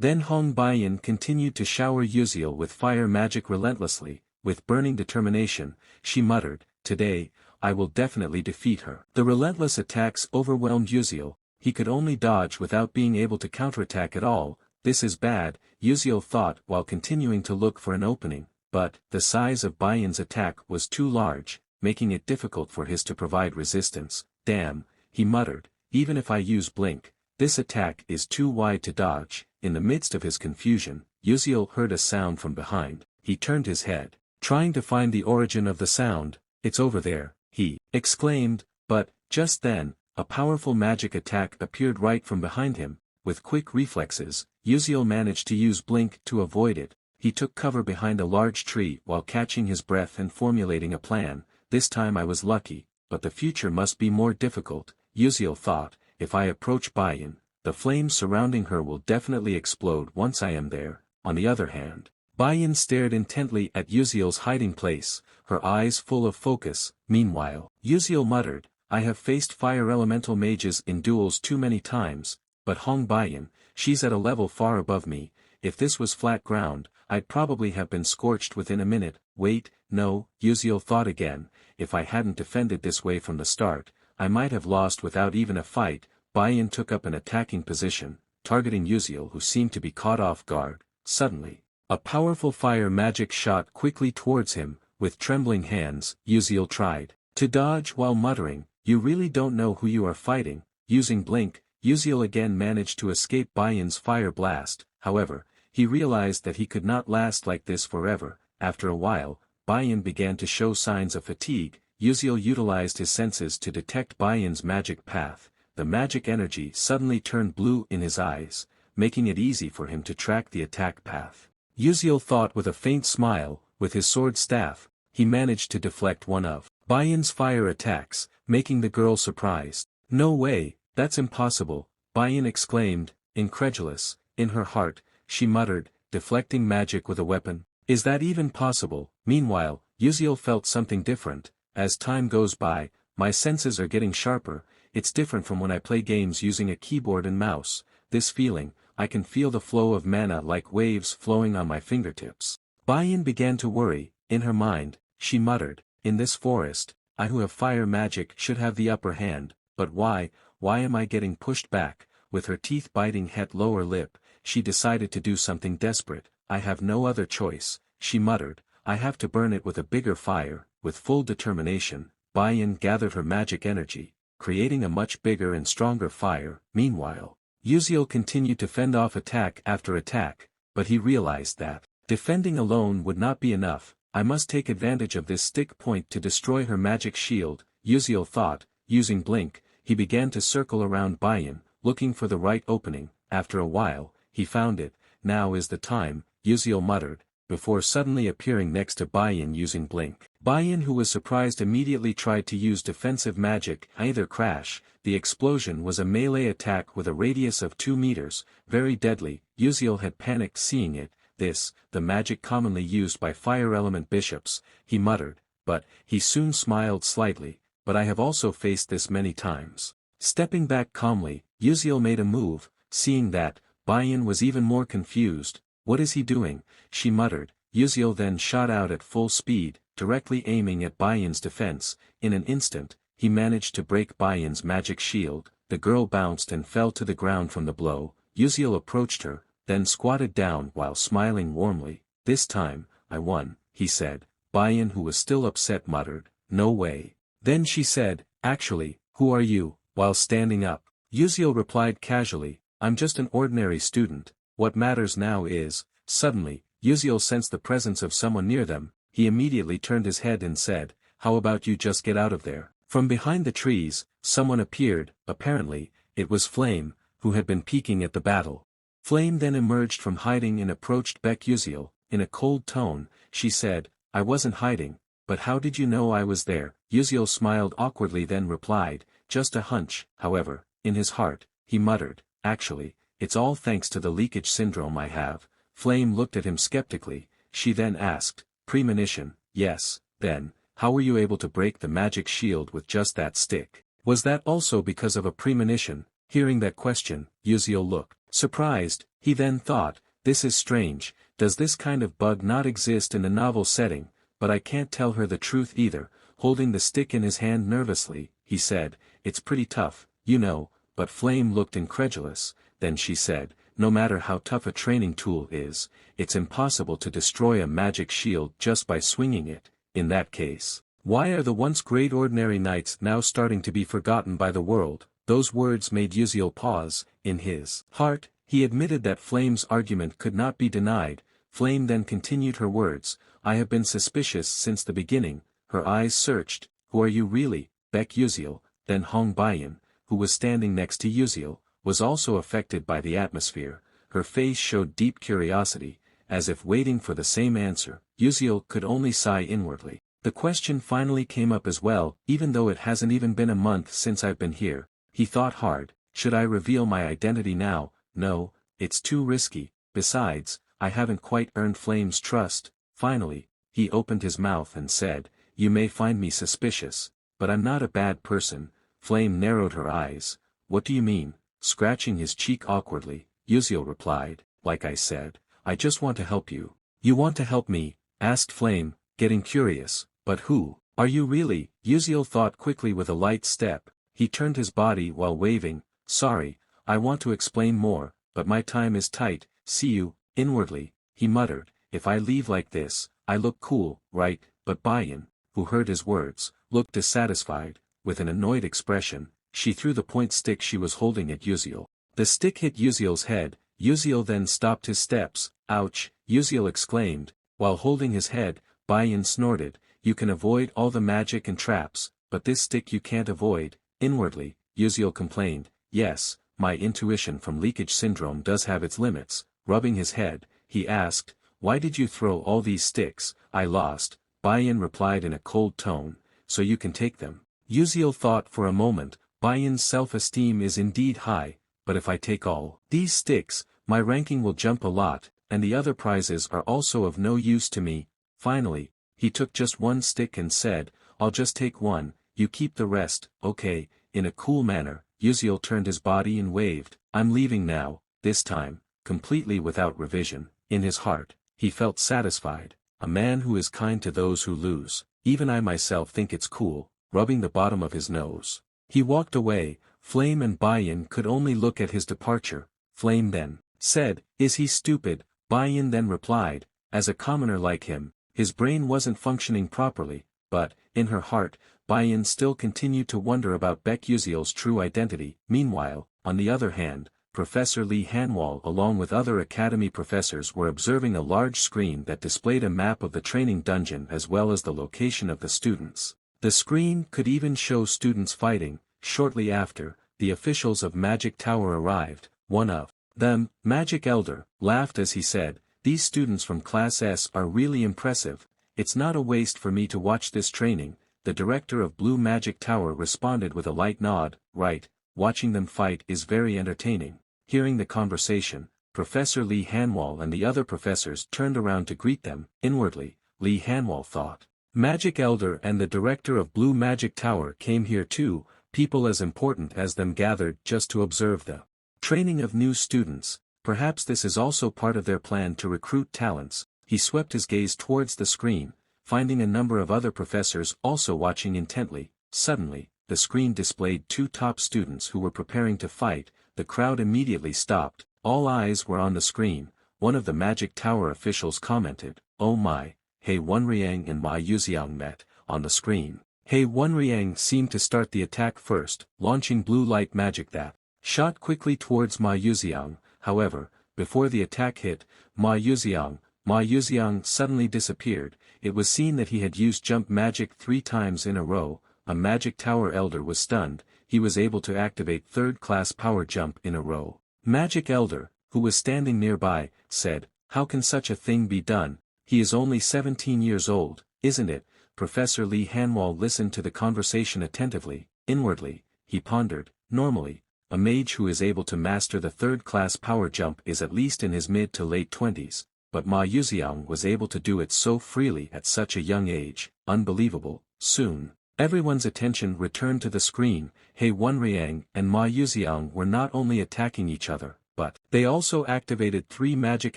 Then Hong Baiyan continued to shower Yuseol with fire magic relentlessly, with burning determination. She muttered, "Today, I will definitely defeat her." The relentless attacks overwhelmed Yuseol. He could only dodge without being able to counterattack at all. "This is bad," Yuseol thought while continuing to look for an opening, but the size of Baiyan's attack was too large, making it difficult for his to provide resistance. "Damn," he muttered, "even if I use Blink, this attack is too wide to dodge." In the midst of his confusion, Yuseol heard a sound from behind. He turned his head, trying to find the origin of the sound. "It's over there," he exclaimed, but, just then, a powerful magic attack appeared right from behind him. With quick reflexes, Yuseol managed to use Blink to avoid it. He took cover behind a large tree while catching his breath and formulating a plan. "This time I was lucky, but the future must be more difficult," Yuseol thought. "If I approach Baiyan, the flames surrounding her will definitely explode once I am there." On the other hand, Baiyan stared intently at Yuseol's hiding place, her eyes full of focus. Meanwhile, Yuseol muttered, "I have faced fire elemental mages in duels too many times, but Hong Baiyan, she's at a level far above me. If this was flat ground, I'd probably have been scorched within a minute." "Wait, no," Yuseol thought again, "if I hadn't defended this way from the start, I might have lost without even a fight." Baiyan took up an attacking position, targeting Yuseol, who seemed to be caught off guard. Suddenly, a powerful fire magic shot quickly towards him. With trembling hands, Yuseol tried to dodge while muttering, "You really don't know who you are fighting." Using Blink, Yuseol again managed to escape Baiyan's fire blast. However, he realized that he could not last like this forever. After a while, Baiyan began to show signs of fatigue. Yuseol utilized his senses to detect Baiyan's magic path. The magic energy suddenly turned blue in his eyes, making it easy for him to track the attack path. Yuseol thought with a faint smile. With his sword staff, he managed to deflect one of Baiyan's fire attacks, making the girl surprised. "No way, that's impossible," Baiyan exclaimed, incredulous. In her heart, she muttered, "Deflecting magic with a weapon? Is that even possible?" Meanwhile, Yuseol felt something different. "As time goes by, my senses are getting sharper. It's different from when I play games using a keyboard and mouse. This feeling, I can feel the flow of mana like waves flowing on my fingertips." Baiyan began to worry. In her mind, she muttered, "In this forest, I who have fire magic should have the upper hand, but why am I getting pushed back?" With her teeth biting het lower lip, she decided to do something desperate. "I have no other choice," she muttered, "I have to burn it with a bigger fire." With full determination, Baiyan gathered her magic energy, creating a much bigger and stronger fire. Meanwhile, Yuseol continued to fend off attack after attack, but he realized that defending alone would not be enough. "I must take advantage of this stick point to destroy her magic shield," Yuseol thought. Using Blink, he began to circle around Baiyan, looking for the right opening. After a while, he found it. "Now is the time," Yuseol muttered, before suddenly appearing next to Baiyan using Blink. Baiyan, who was surprised, immediately tried to use defensive magic. Either crash. The explosion was a melee attack with a radius of 2 meters, very deadly. Yuseol had panicked seeing it. "This, the magic commonly used by fire element bishops," he muttered, but he soon smiled slightly. "But I have also faced this many times." Stepping back calmly, Yuseol made a move. Seeing that, Baiyan was even more confused. "What is he doing?" she muttered. Yuseol then shot out at full speed, directly aiming at Baiyan's defense. In an instant, he managed to break Baiyan's magic shield. The girl bounced and fell to the ground from the blow. Yuseol approached her, then squatted down while smiling warmly. "This time, I won," he said. Baiyan, who was still upset, muttered, "No way." Then she said, "Actually, who are you?" while standing up. Yuseol replied casually, "I'm just an ordinary student. What matters now is..." Suddenly, Yuseol sensed the presence of someone near them. He immediately turned his head and said, "How about you just get out of there?" From behind the trees, someone appeared. Apparently, it was Flame, who had been peeking at the battle. Flame then emerged from hiding and approached Baek Yuseol. In a cold tone, she said, "I wasn't hiding, but how did you know I was there?" Yuseol smiled awkwardly, then replied, "Just a hunch." However, in his heart, he muttered, "Actually, it's all thanks to the leakage syndrome I have." Flame looked at him skeptically. She then asked, "Premonition?" "Yes." "Then, how were you able to break the magic shield with just that stick? Was that also because of a premonition?" Hearing that question, Yuseol looked Surprised, he then thought, this is strange, does this kind of bug not exist in the novel setting, but I can't tell her the truth either. Holding the stick in his hand nervously, he said, it's pretty tough, you know, but Flame looked incredulous. Then she said, no matter how tough a training tool is, it's impossible to destroy a magic shield just by swinging it. In that case, why are the once great ordinary knights now starting to be forgotten by the world? Those words made Yuseol pause. In his heart, he admitted that Flame's argument could not be denied. Flame then continued her words, I have been suspicious since the beginning. Her eyes searched, who are you really, Baek Yuseol? Then Hong Bayan, who was standing next to Yuseol, was also affected by the atmosphere. Her face showed deep curiosity, as if waiting for the same answer. Yuseol could only sigh inwardly. The question finally came up as well, even though it hasn't even been a month since I've been here. He thought hard, should I reveal my identity now? No, it's too risky, besides, I haven't quite earned Flame's trust. Finally, he opened his mouth and said, you may find me suspicious, but I'm not a bad person. Flame narrowed her eyes. What do you mean? Scratching his cheek awkwardly, Yuseol replied, like I said, I just want to help you. You want to help me? Asked Flame, getting curious, but who? Are you really? Yuseol thought quickly with a light step. He turned his body while waving, sorry, I want to explain more, but my time is tight. See you. Inwardly, he muttered, if I leave like this, I look cool, right? But Bayan, who heard his words, looked dissatisfied. With an annoyed expression, she threw the point stick she was holding at Yuseol. The stick hit Yuseol's head. Yuseol then stopped his steps. Ouch, Yuseol exclaimed. While holding his head, Bayan snorted, you can avoid all the magic and traps, but this stick you can't avoid. Inwardly, Yuseol complained, yes, my intuition from leakage syndrome does have its limits. Rubbing his head, he asked, why did you throw all these sticks? I lost, Bayan replied in a cold tone, so you can take them. Yuseol thought for a moment, Bayan's self-esteem is indeed high, but if I take all these sticks, my ranking will jump a lot, and the other prizes are also of no use to me. Finally, he took just one stick and said, I'll just take one, you keep the rest, okay. In a cool manner, Yuseol turned his body and waved, I'm leaving now, this time, completely without revision. In his heart, he felt satisfied, a man who is kind to those who lose, even I myself think it's cool, rubbing the bottom of his nose. He walked away. Flame and Bayan could only look at his departure. Flame then said, is he stupid? Bayan then replied, as a commoner like him, his brain wasn't functioning properly, but, in her heart, Bayan still continued to wonder about Baek Yuseol's true identity. Meanwhile, on the other hand, Professor Lee Hanwol along with other academy professors were observing a large screen that displayed a map of the training dungeon as well as the location of the students. The screen could even show students fighting. Shortly after, the officials of Magic Tower arrived. One of them, Magic Elder, laughed as he said, these students from Class S are really impressive. It's not a waste for me to watch this training. The director of Blue Magic Tower responded with a light nod, right, watching them fight is very entertaining. Hearing the conversation, Professor Lee Hanwol and the other professors turned around to greet them. Inwardly, Lee Hanwol thought, Magic Elder and the director of Blue Magic Tower came here too. People as important as them gathered just to observe the training of new students. Perhaps this is also part of their plan to recruit talents. He swept his gaze towards the screen, finding a number of other professors also watching intently. Suddenly, the screen displayed two top students who were preparing to fight. The crowd immediately stopped. All eyes were on the screen. One of the Magic Tower officials commented, oh my, Hei Wonriang and Ma Yuxiang met on the screen. Hei Wonriang seemed to start the attack first, launching blue light magic that shot quickly towards Ma Yuxiang. However, before the attack hit Ma Yuxiang suddenly disappeared. It was seen that he had used jump magic 3 times in a row. A Magic Tower Elder was stunned. He was able to activate 3rd class power jump in a row. Magic Elder, who was standing nearby, said, how can such a thing be done? He is only 17 years old, isn't it? Professor Lee Hanwol listened to the conversation attentively. Inwardly, he pondered, normally, a mage who is able to master the 3rd class power jump is at least in his mid to late 20s, but Ma Yuxiang was able to do it so freely at such a young age. Unbelievable. Soon, everyone's attention returned to the screen. Hei Wonriang and Ma Yuxiang were not only attacking each other, but they also activated 3 magic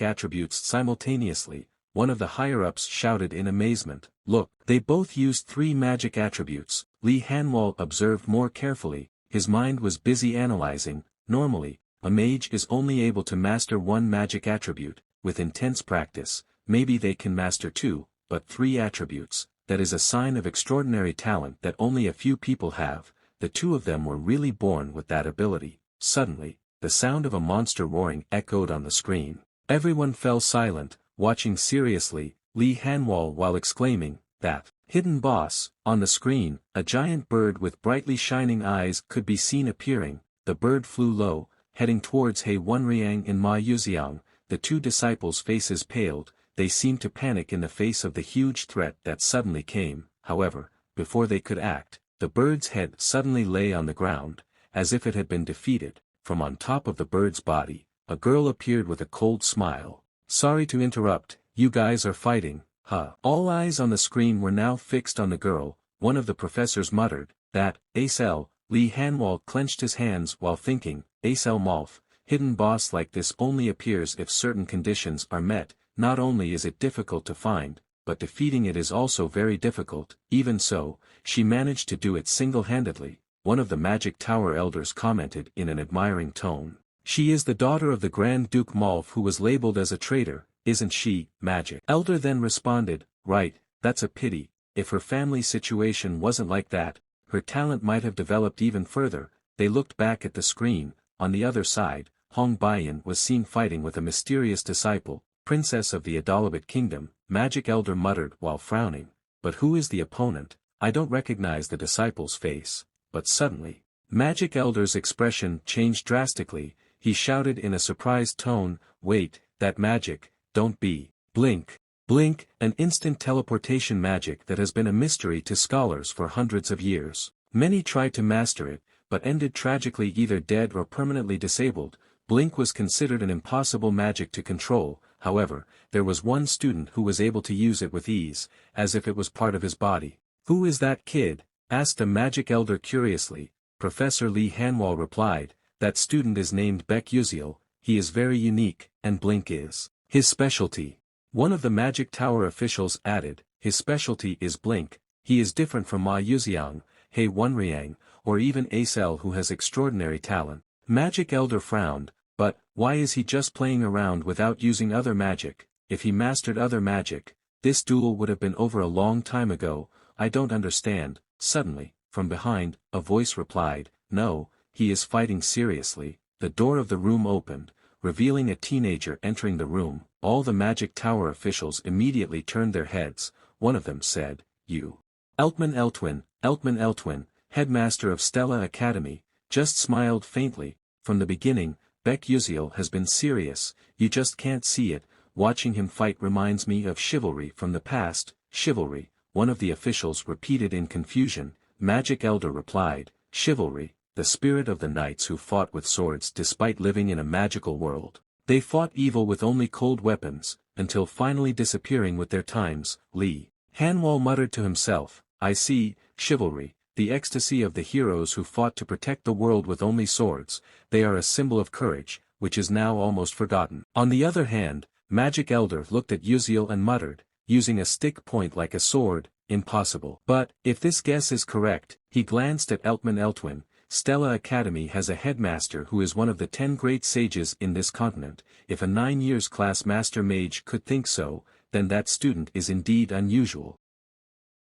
attributes simultaneously. One of the higher-ups shouted in amazement, "Look, they both used 3 magic attributes." Lee Hanwol observed more carefully, his mind was busy analyzing. Normally, a mage is only able to master 1 magic attribute. With intense practice, maybe they can master 2, but 3 attributes, that is a sign of extraordinary talent that only a few people have. The 2 of them were really born with that ability. Suddenly, the sound of a monster roaring echoed on the screen. Everyone fell silent, watching seriously, Lee Hanwol while exclaiming, "That hidden boss." On the screen, a giant bird with brightly shining eyes could be seen appearing. The bird flew low, heading towards He Wonriang and Ma Yuziang. The 2 disciples' faces paled, they seemed to panic in the face of the huge threat that suddenly came. However, before they could act, the bird's head suddenly lay on the ground, as if it had been defeated. From on top of the bird's body, a girl appeared with a cold smile. "Sorry to interrupt, you guys are fighting, huh?" All eyes on the screen were now fixed on the girl. One of the professors muttered, "That, Acel." Lee Hanwol clenched his hands while thinking, "Acel Malf, hidden boss like this only appears if certain conditions are met. Not only is it difficult to find, but defeating it is also very difficult." Even so, she managed to do it single-handedly. One of the Magic Tower elders commented in an admiring tone. "She is the daughter of the Grand Duke Malf, who was labeled as a traitor, isn't she?" Magic Elder then responded, "Right, that's a pity. If her family situation wasn't like that, her talent might have developed even further." They looked back at the screen. On the other side, Hong Baiyan was seen fighting with a mysterious disciple, princess of the Adalabit Kingdom. Magic Elder muttered while frowning, "But who is the opponent? I don't recognize the disciple's face." But suddenly, Magic Elder's expression changed drastically. He shouted in a surprised tone, "Wait, that magic, don't be." Blink. Blink, an instant teleportation magic that has been a mystery to scholars for hundreds of years. Many tried to master it, but ended tragically either dead or permanently disabled. Blink was considered an impossible magic to control. However, there was one student who was able to use it with ease, as if it was part of his body. "Who is that kid?" asked the Magic Elder curiously. Professor Lee Hanwol replied, "That student is named Baek Yuseol. He is very unique, and Blink is his specialty." One of the Magic Tower officials added, "His specialty is Blink. He is different from Ma Yuziang, He Wonriang, or even Acel, who has extraordinary talent." Magic Elder frowned, "But why is he just playing around without using other magic? If he mastered other magic, this duel would have been over a long time ago. I don't understand." Suddenly, from behind, a voice replied, "No, he is fighting seriously." The door of the room opened, revealing a teenager entering the room. All the Magic Tower officials immediately turned their heads. One of them said, "You. Eltman Eltwin, headmaster of Stella Academy," just smiled faintly. "From the beginning, Baek Yuseol has been serious, you just can't see it. Watching him fight reminds me of chivalry from the past." "Chivalry," one of the officials repeated in confusion. Magic Elder replied, "Chivalry, the spirit of the knights who fought with swords despite living in a magical world. They fought evil with only cold weapons, until finally disappearing with their times." Lee Hanwol muttered to himself, "I see, chivalry, the ecstasy of the heroes who fought to protect the world with only swords. They are a symbol of courage, which is now almost forgotten." On the other hand, Magic Elder looked at Yuseol and muttered, "Using a stick point like a sword, impossible." But, if this guess is correct, he glanced at Eltwin. "Stella Academy has a headmaster who is one of the 10 great sages in this continent. If a 9 years class master mage could think so, then that student is indeed unusual."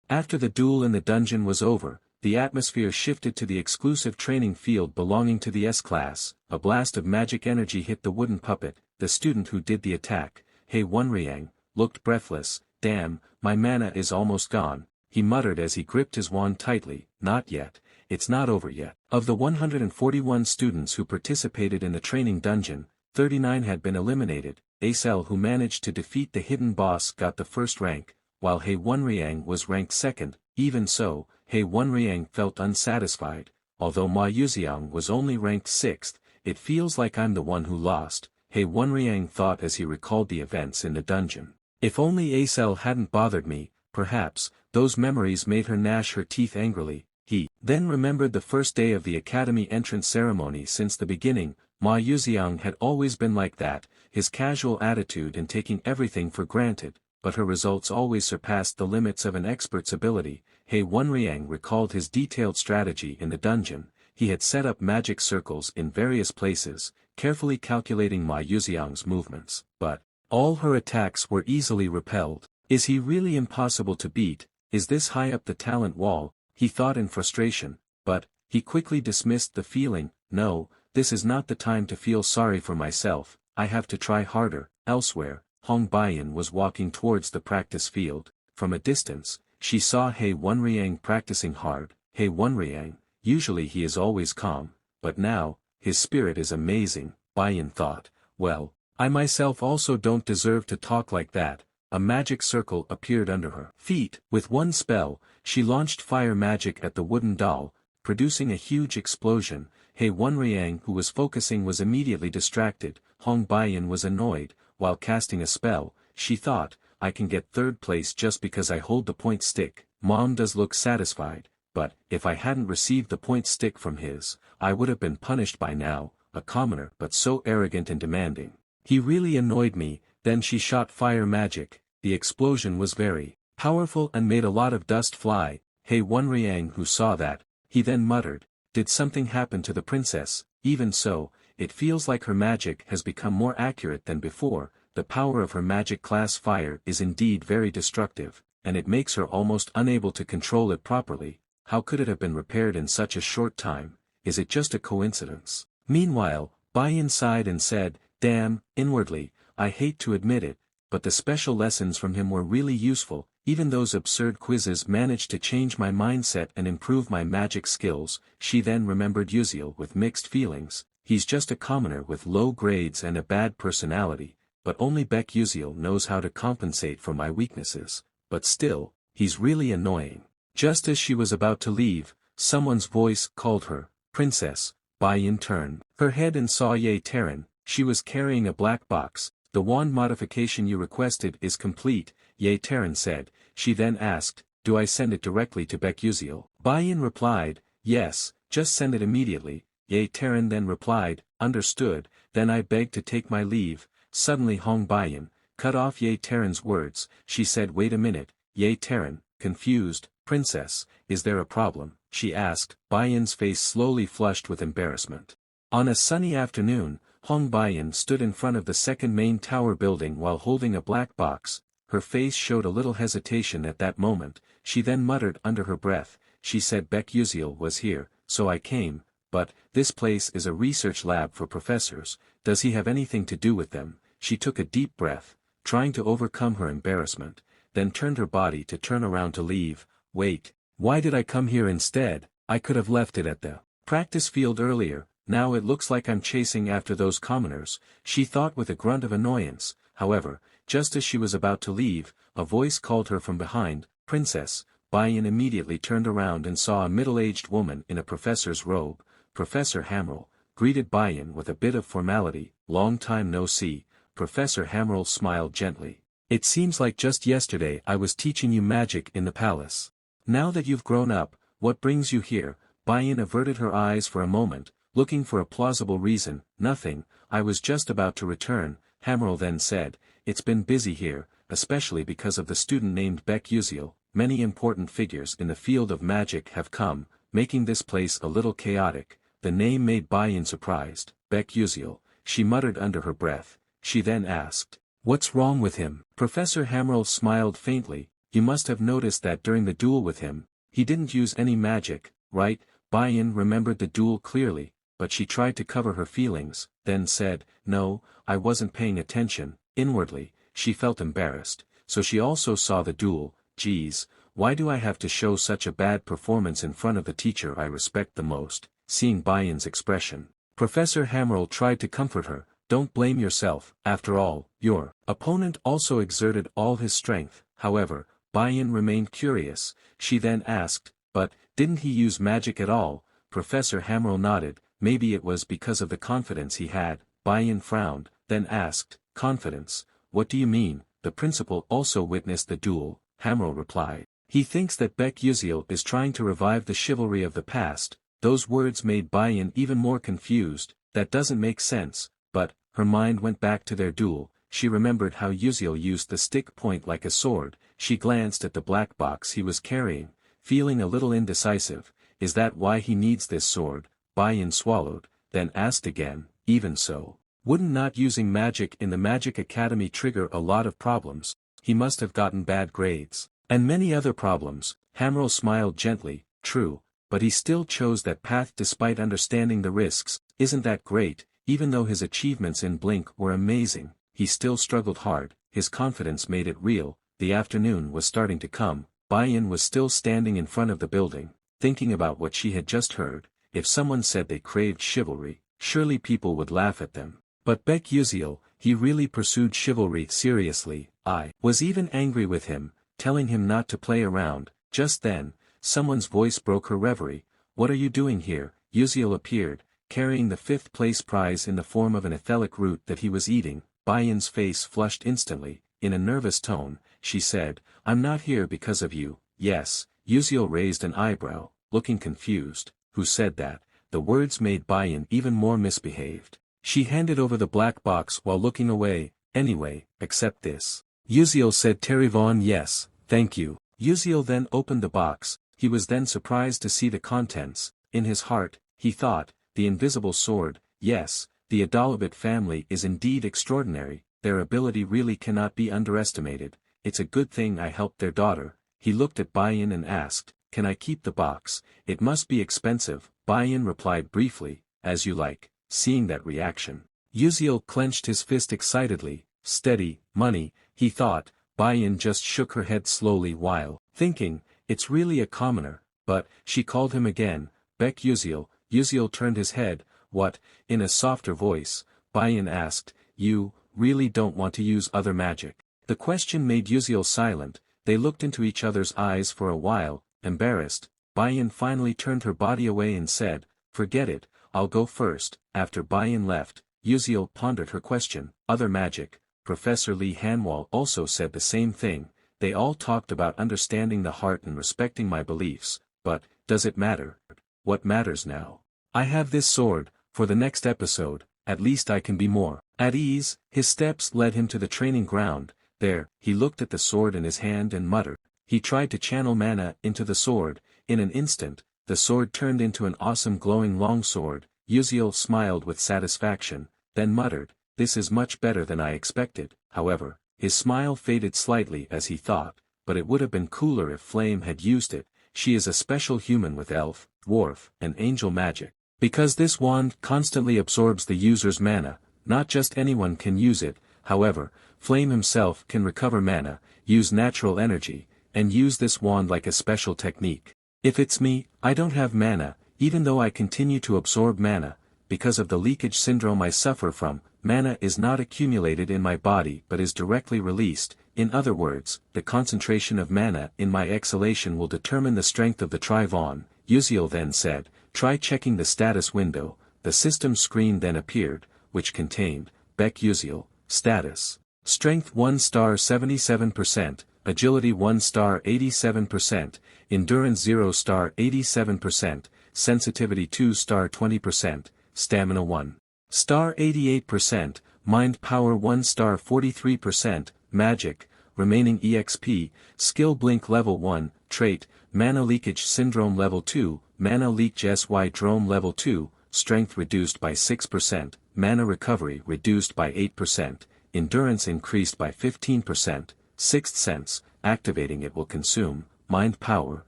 After the duel in the dungeon was over, the atmosphere shifted to the exclusive training field belonging to the S-class. A blast of magic energy hit the wooden puppet. The student who did the attack, He Wonriang, looked breathless. "Damn, my mana is almost gone," he muttered as he gripped his wand tightly. "Not yet, it's not over yet." Of the 141 students who participated in the training dungeon, 39 had been eliminated. Acel, who managed to defeat the hidden boss, got the first rank, while He Wonriang was ranked second. Even so, He Wonriang felt unsatisfied. "Although Ma Yuziang was only ranked 6th, it feels like I'm the one who lost," He Wonriang thought as he recalled the events in the dungeon. "If only Acel hadn't bothered me, perhaps." Those memories made her gnash her teeth angrily. He then remembered the first day of the academy entrance ceremony. Since the beginning, Ma Yuxiang had always been like that, his casual attitude and taking everything for granted, but her results always surpassed the limits of an expert's ability. He Wenriang recalled his detailed strategy in the dungeon. He had set up magic circles in various places, carefully calculating Ma Yuxiang's movements, but all her attacks were easily repelled. Is he really impossible to beat? Is this high up the talent wall? He thought in frustration, but he quickly dismissed the feeling. No, this is not the time to feel sorry for myself, I have to try harder. Elsewhere, Hong Baiyan was walking towards the practice field. From a distance, she saw He Wenriang practicing hard. He Wenriang, usually he is always calm, but now, his spirit is amazing, Baiyan thought. Well, I myself also don't deserve to talk like that. A magic circle appeared under her feet. With one spell, she launched fire magic at the wooden doll, producing a huge explosion. He Wenriang, who was focusing, was immediately distracted. Hong Baiyan was annoyed. While casting a spell, she thought, I can get third place just because I hold the point stick. Mom does look satisfied, but if I hadn't received the point stick from his, I would have been punished by now. A commoner but so arrogant and demanding. He really annoyed me. Then she shot fire magic. The explosion was very powerful and made a lot of dust fly. He Wenriang, who saw that, he then muttered, did something happen to the princess? Even so, it feels like her magic has become more accurate than before. The power of her magic class fire is indeed very destructive, and it makes her almost unable to control it properly. How could it have been repaired in such a short time? Is it just a coincidence? Meanwhile, Baiyan sighed and said, damn, inwardly, I hate to admit it, but the special lessons from him were really useful. Even those absurd quizzes managed to change my mindset and improve my magic skills. She then remembered Yuseol with mixed feelings. He's just a commoner with low grades and a bad personality, but only Baek Yuseol knows how to compensate for my weaknesses. But still, he's really annoying. Just as she was about to leave, someone's voice called her, Princess. Baiyan turned her head and saw Ye Terran. She was carrying a black box. The wand modification you requested is complete, Ye Terran said. She then asked, do I send it directly to Baek Yuseol? Baiyan replied, yes, just send it immediately. Ye Terran then replied, understood, then I beg to take my leave. Suddenly Hong Baiyan cut off Ye Terran's words. She said, wait a minute. Ye Terran, confused, Princess, is there a problem? She asked. Baiyan's face slowly flushed with embarrassment. On a sunny afternoon, Hong Baiyan stood in front of the second main tower building while holding a black box. Her face showed a little hesitation at that moment. She then muttered under her breath. She said Baek Yuseol was here, so I came, but this place is a research lab for professors. Does he have anything to do with them? She took a deep breath, trying to overcome her embarrassment, then turned her body to turn around to leave. Wait, why did I come here instead? I could have left it at the practice field earlier. Now it looks like I'm chasing after those commoners, she thought with a grunt of annoyance. However, just as she was about to leave, a voice called her from behind, Princess. Baiyan immediately turned around and saw a middle-aged woman in a professor's robe. Professor Hamrel greeted Baiyan with a bit of formality. Long time no see. Professor Hamrel smiled gently. It seems like just yesterday I was teaching you magic in the palace. Now that you've grown up, what brings you here? Baiyan averted her eyes for a moment, looking for a plausible reason. Nothing, I was just about to return. Hamrel then said, it's been busy here, especially because of the student named Baek Yuseol. Many important figures in the field of magic have come, making this place a little chaotic. The name made Baiyan surprised. Baek Yuseol, she muttered under her breath. She then asked, what's wrong with him? Professor Hamrel smiled faintly. You must have noticed that during the duel with him, he didn't use any magic, right? Baiyan remembered the duel clearly, but she tried to cover her feelings, then said, no, I wasn't paying attention. Inwardly, she felt embarrassed, so she also saw the duel. Geez, why do I have to show such a bad performance in front of the teacher I respect the most? Seeing Baiyan's expression, Professor Hamrel tried to comfort her. Don't blame yourself, after all, your opponent also exerted all his strength. However, Baiyan remained curious. She then asked, but, didn't he use magic at all? Professor Hamrel nodded. Maybe it was because of the confidence he had. Baiyan frowned, then asked, confidence? What do you mean? The principal also witnessed the duel, Hamrel replied. He thinks that Baek Yuseol is trying to revive the chivalry of the past. Those words made Baiyan even more confused. that doesn't make sense, but, her mind went back to their duel. She remembered how Yuseol used the stick point like a sword. She glanced at the black box he was carrying, feeling a little indecisive. Is that why he needs this sword? Bayan swallowed, then asked again, even so. Wouldn't not using magic in the Magic Academy trigger a lot of problems? He must have gotten bad grades. And many other problems. Hammerl smiled gently, true, but he still chose that path despite understanding the risks. Isn't that great? Even though his achievements in Blink were amazing, he still struggled hard. His confidence made it real. The afternoon was starting to come. Bayan was still standing in front of the building, thinking about what she had just heard. If someone said they craved chivalry, surely people would laugh at them. But Baek Yuseol, he really pursued chivalry seriously. I was even angry with him, telling him not to play around. Just then, someone's voice broke her reverie. What are you doing here? Yuseol appeared, carrying the 5th place prize in the form of an etheric root that he was eating. Bayan's face flushed instantly. In a nervous tone, she said, I'm not here because of you. Yes. Yuseol raised an eyebrow, looking confused. Who said that? The words made Bayan even more misbehaved. She handed over the black box while looking away. Anyway, accept this. Yuseol said Terivon yes, thank you. Yuseol then opened the box. He was then surprised to see the contents. In his heart, he thought, the invisible sword. Yes, the Adalabit family is indeed extraordinary. Their ability really cannot be underestimated. It's a good thing I helped their daughter. He looked at Bayan and asked, can I keep the box? It must be expensive. Bayan replied briefly, as you like. Seeing that reaction, Yuseol clenched his fist excitedly. Steady, money, he thought. Bayan just shook her head slowly while thinking, it's really a commoner. But, she called him again, Baek Yuseol. Yuseol turned his head. What? In a softer voice, Bayan asked, you really don't want to use other magic? The question made Yuseol silent. They looked into each other's eyes for a while, embarrassed. Bayan finally turned her body away and said, forget it, I'll go first. After Bayan left, Yuseol pondered her question. Other magic. Professor Lee Hanwal also said the same thing. They all talked about understanding the heart and respecting my beliefs, but, does it matter? What matters now? I have this sword. For the next episode, at least I can be more at ease. His steps led him to the training ground. There, he looked at the sword in his hand and muttered. He tried to channel mana into the sword. In an instant, the sword turned into an awesome glowing longsword. Yuseol smiled with satisfaction, then muttered, this is much better than I expected. However, his smile faded slightly as he thought, but it would have been cooler if Flame had used it. She is a special human with elf, dwarf, and angel magic. Because this wand constantly absorbs the user's mana, not just anyone can use it. However, Flame himself can recover mana, use natural energy, and use this wand like a special technique. If it's me, I don't have mana, even though I continue to absorb mana. Because of the leakage syndrome I suffer from, mana is not accumulated in my body but is directly released. In other words, the concentration of mana in my exhalation will determine the strength of the Trivon. Yuseol then said, try checking the status window. The system screen then appeared, which contained, Baek Yuseol, status. Strength 1 star 77%, Agility 1 star 87%, Endurance 0 star 87%, Sensitivity 2 star 20%, Stamina 1 star 88%, Mind Power 1 star 43%, Magic, Remaining EXP, Skill Blink Level 1, Trait, Mana Leakage Syndrome Level 2, Mana Leak Syndrome Level 2, Strength reduced by 6%, Mana Recovery reduced by 8%, Endurance increased by 15%, Sixth Sense, activating it will consume, Mind Power,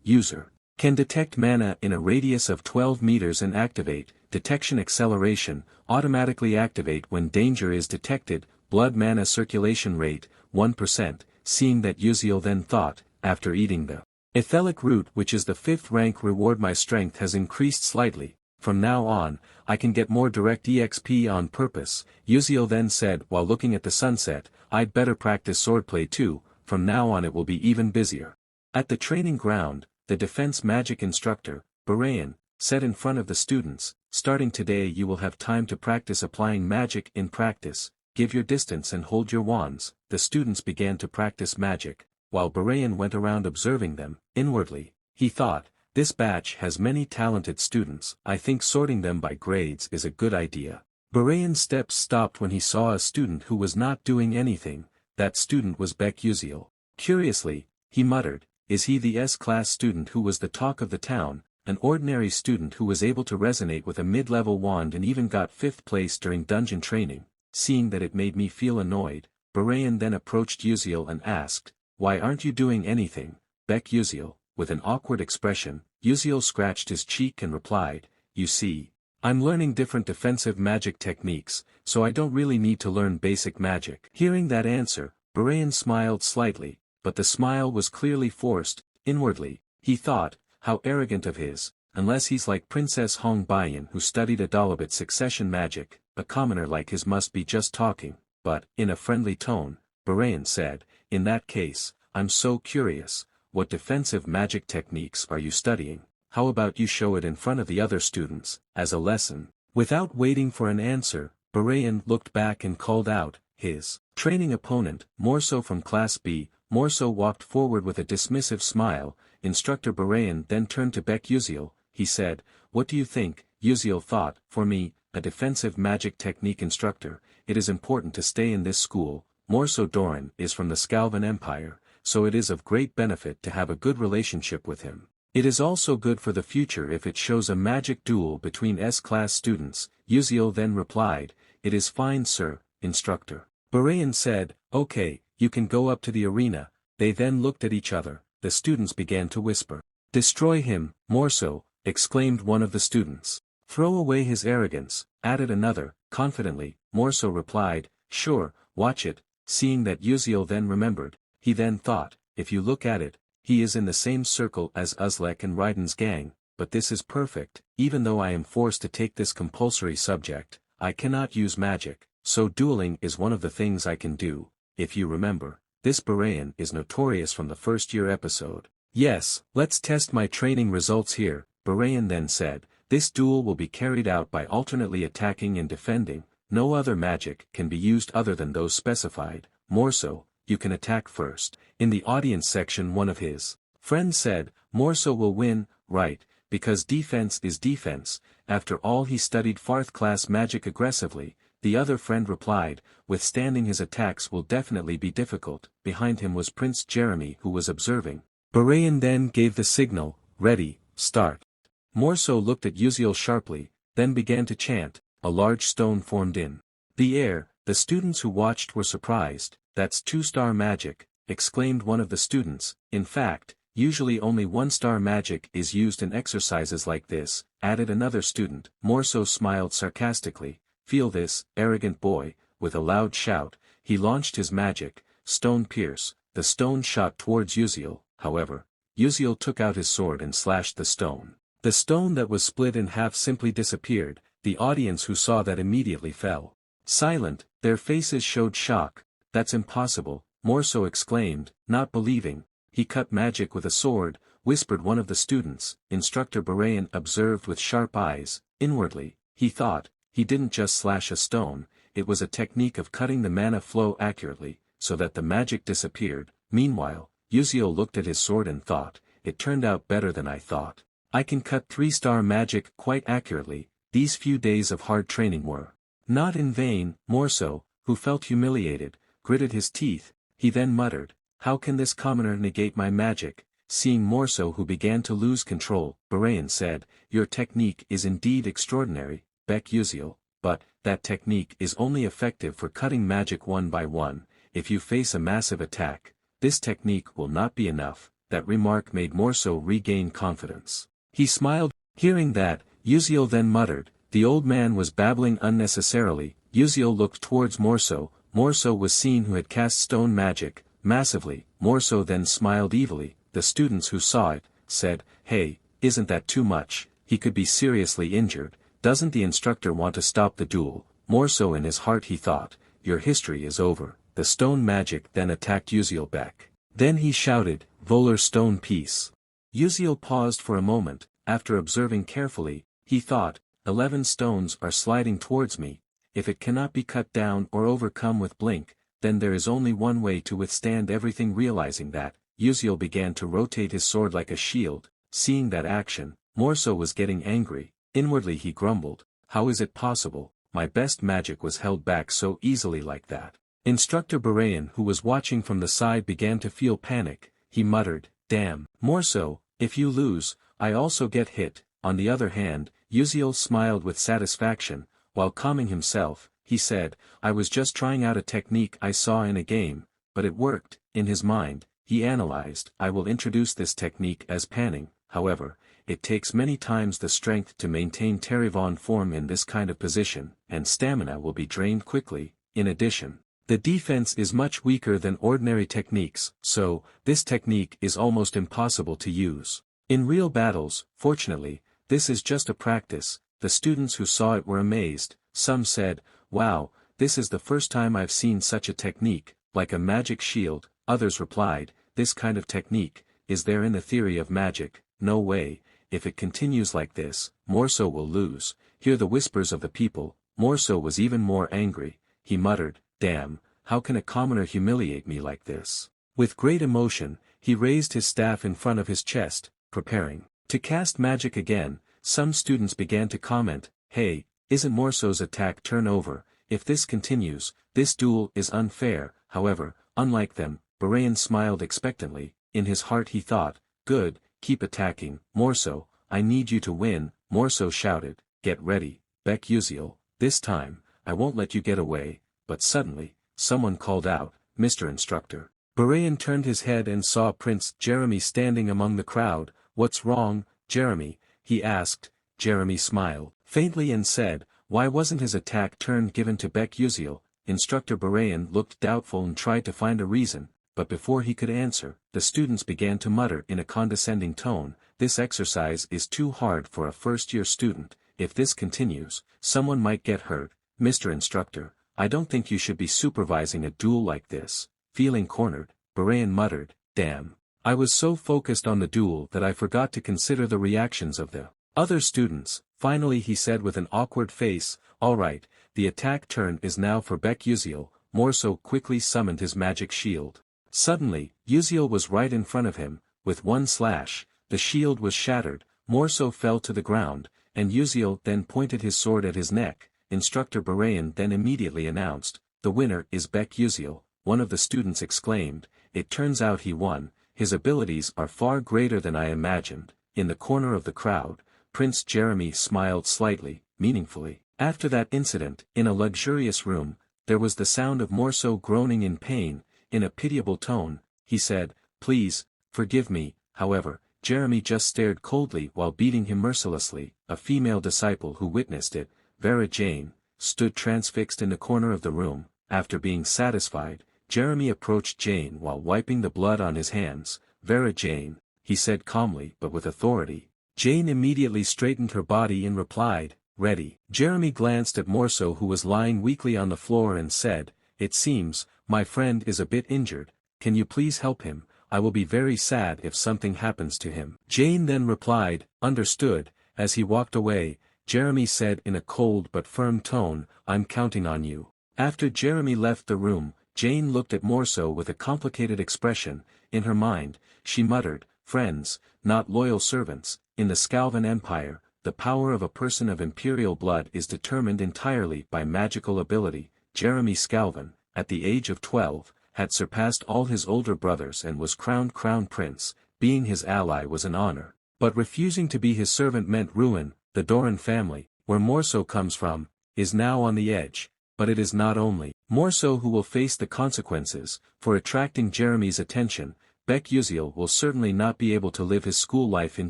user, can detect mana in a radius of 12 meters and activate, Detection Acceleration, automatically activate when danger is detected, Blood Mana Circulation Rate, 1%, seeing that Yuseol then thought, after eating the etheric root which is the 5th rank reward my strength has increased slightly, from now on, I can get more direct EXP on purpose. Yuseol then said while looking at the sunset, I'd better practice swordplay too, from now on it will be even busier. At the training ground, the defense magic instructor, Barayan, said in front of the students, starting today you will have time to practice applying magic in practice, give your distance and hold your wands. The students began to practice magic, while Barayan went around observing them. Inwardly, he thought, This batch has many talented students. I think sorting them by grades is a good idea. Barayan's steps stopped when he saw a student who was not doing anything. That student was Baek Yuseol. Curiously, he muttered, is he the S-class student who was the talk of the town, an ordinary student who was able to resonate with a mid-level wand and even got 5th place during dungeon training? Seeing that it made me feel annoyed, Barayan then approached Yuseol and asked, why aren't you doing anything, Baek Yuseol? With an awkward expression, Yuseol scratched his cheek and replied, you see, I'm learning different defensive magic techniques, so I don't really need to learn basic magic. Hearing that answer, Barayan smiled slightly, but the smile was clearly forced. Inwardly, he thought, how arrogant of his, unless he's like Princess Hong Bayan who studied Adalabit succession magic, a commoner like his must be just talking. But, in a friendly tone, Barayan said, in that case, I'm so curious, what defensive magic techniques are you studying? How about you show it in front of the other students, as a lesson? Without waiting for an answer, Barayan looked back and called out, his training opponent, Morso from Class B. Morso walked forward with a dismissive smile. Instructor Barayan then turned to Baek Yuseol. He said, what do you think? Yuseol thought, for me, a defensive magic technique instructor, it is important to stay in this school. Morso Doran is from the Scalvan Empire, so it is of great benefit to have a good relationship with him. It is also good for the future if it shows a magic duel between S-class students. Yuseol then replied, it is fine sir, instructor. Barayan said, okay, you can go up to the arena. They then looked at each other. The students began to whisper. Destroy him, Morso, exclaimed one of the students. Throw away his arrogance, added another. Confidently, Morso replied, sure, watch it. Seeing that Yuseol then remembered, he then thought, if you look at it, he is in the same circle as Uzlek and Raiden's gang, but this is perfect. Even though I am forced to take this compulsory subject, I cannot use magic, so dueling is one of the things I can do. If you remember, this Barayan is notorious from the first year episode. Yes, let's test my training results here, Barayan then said. This duel will be carried out by alternately attacking and defending. No other magic can be used other than those specified. Morso, you can attack first. In the audience section one of his friends said, Morso will win, right, because defense is defense. After all he studied 4th class magic aggressively. The other friend replied, withstanding his attacks will definitely be difficult. Behind him was Prince Jeremy who was observing. Barayan then gave the signal, ready, start. Morso looked at Yuseol sharply, then began to chant. A large stone formed in the air. The students who watched were surprised. That's 2-star magic, exclaimed one of the students. In fact, usually only 1-star magic is used in exercises like this, added another student. Morso smiled sarcastically. Feel this, arrogant boy. With a loud shout, he launched his magic, Stone Pierce. The stone shot towards Yuseol. However, Yuseol took out his sword and slashed the stone. The stone that was split in half simply disappeared. The audience who saw that immediately fell silent. Their faces showed shock. That's impossible, Morso exclaimed, not believing. He cut magic with a sword, whispered one of the students. Instructor Barayan observed with sharp eyes. Inwardly, he thought, he didn't just slash a stone, it was a technique of cutting the mana flow accurately, so that the magic disappeared. Meanwhile, Yuseol looked at his sword and thought, it turned out better than I thought. I can cut 3-star magic quite accurately. These few days of hard training were not in vain. Morso, who felt humiliated, gritted his teeth. He then muttered, how can this commoner negate my magic? Seeing Morso who began to lose control, Barayan said, your technique is indeed extraordinary, Baek Yuseol, but that technique is only effective for cutting magic one by one. If you face a massive attack, this technique will not be enough. That remark made Morso regain confidence. He smiled. Hearing that, Yuseol then muttered, the old man was babbling unnecessarily. Yuseol looked towards Morso. Morso was seen who had cast stone magic, massively. Morso then smiled evilly. The students who saw it, said, hey, isn't that too much? He could be seriously injured. Doesn't the instructor want to stop the duel? Morso in his heart he thought, your history is over. The stone magic then attacked Yuseol back. Then he shouted, Volar stone piece. Yuseol paused for a moment. After observing carefully, he thought, 11 stones are sliding towards me. If it cannot be cut down or overcome with Blink, then there is only one way to withstand everything. Realizing that, Yuseol began to rotate his sword like a shield. seeing that action, Morso was getting angry. Inwardly he grumbled, how is it possible, my best magic was held back so easily like that. Instructor Barayan, who was watching from the side, began to feel panic. He muttered, damn. Morso, if you lose, I also get hit. On the other hand, Yuseol smiled with satisfaction. While calming himself, he said, I was just trying out a technique I saw in a game, but it worked. In his mind, he analyzed, I will introduce this technique as panning, however, it takes many times the strength to maintain Terivon form in this kind of position, and stamina will be drained quickly. In addition, the defense is much weaker than ordinary techniques, so, this technique is almost impossible to use. In real battles, fortunately, this is just a practice. The students who saw it were amazed. Some said, wow, this is the first time I've seen such a technique, like a magic shield. Others replied, this kind of technique, is there in the theory of magic? No way, if it continues like this, Morso will lose. Hear the whispers of the people. Morso was even more angry. He muttered, damn, how can a commoner humiliate me like this? With great emotion, he raised his staff in front of his chest, preparing to cast magic again. Some students began to comment, hey, isn't Morso's attack turn over? If this continues, this duel is unfair. However, unlike them, Barayan smiled expectantly. In his heart he thought, good, keep attacking. Morso, I need you to win. Morso shouted, get ready, Baek Yuseol, this time, I won't let you get away. But suddenly, someone called out, Mr. Instructor. Barayan turned his head and saw Prince Jeremy standing among the crowd. What's wrong, Jeremy? He asked. Jeremy smiled faintly and said, why wasn't his attack turn given to Baek Yuseol? Instructor Barayan looked doubtful and tried to find a reason, but before he could answer, the students began to mutter in a condescending tone, this exercise is too hard for a first-year student. If this continues, someone might get hurt. Mr. Instructor, I don't think you should be supervising a duel like this. Feeling cornered, Barayan muttered, damn. I was so focused on the duel that I forgot to consider the reactions of the other students. Finally he said with an awkward face, alright, the attack turn is now for Baek Yuseol. Morso quickly summoned his magic shield. Suddenly, Yuseol was right in front of him. With one slash, the shield was shattered. Morso fell to the ground, and Yuseol then pointed his sword at his neck. Instructor Barayan then immediately announced, the winner is Baek Yuseol. One of the students exclaimed, it turns out he won. His abilities are far greater than I imagined. In the corner of the crowd, Prince Jeremy smiled slightly, meaningfully. After that incident, in a luxurious room, there was the sound of Morso groaning in pain. In a pitiable tone, he said, please, forgive me. However, Jeremy just stared coldly while beating him mercilessly. A female disciple who witnessed it, Vera Jane, stood transfixed in the corner of the room. After being satisfied, Jeremy approached Jane while wiping the blood on his hands. Vera Jane, he said calmly but with authority. Jane immediately straightened her body and replied, ready. Jeremy glanced at Morso, who was lying weakly on the floor, and said, it seems, my friend is a bit injured. Can you please help him? I will be very sad if something happens to him. Jane then replied, understood. As he walked away, Jeremy said in a cold but firm tone, I'm counting on you. After Jeremy left the room, Jane looked at Morso with a complicated expression. In her mind, she muttered, friends, not loyal servants. In the Scalvan Empire, the power of a person of imperial blood is determined entirely by magical ability. Jeremy Scalvan, at the age of 12, had surpassed all his older brothers and was crowned crown prince. Being his ally was an honor, but refusing to be his servant meant ruin. The Doran family, where Morso comes from, is now on the edge. But it is not only Morso who will face the consequences. For attracting Jeremy's attention, Baek Yuseol will certainly not be able to live his school life in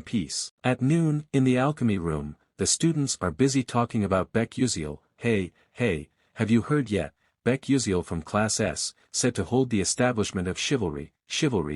peace. At noon, in the alchemy room, the students are busy talking about Baek Yuseol. Hey, have you heard yet? Baek Yuseol from Class S, said to hold the establishment of chivalry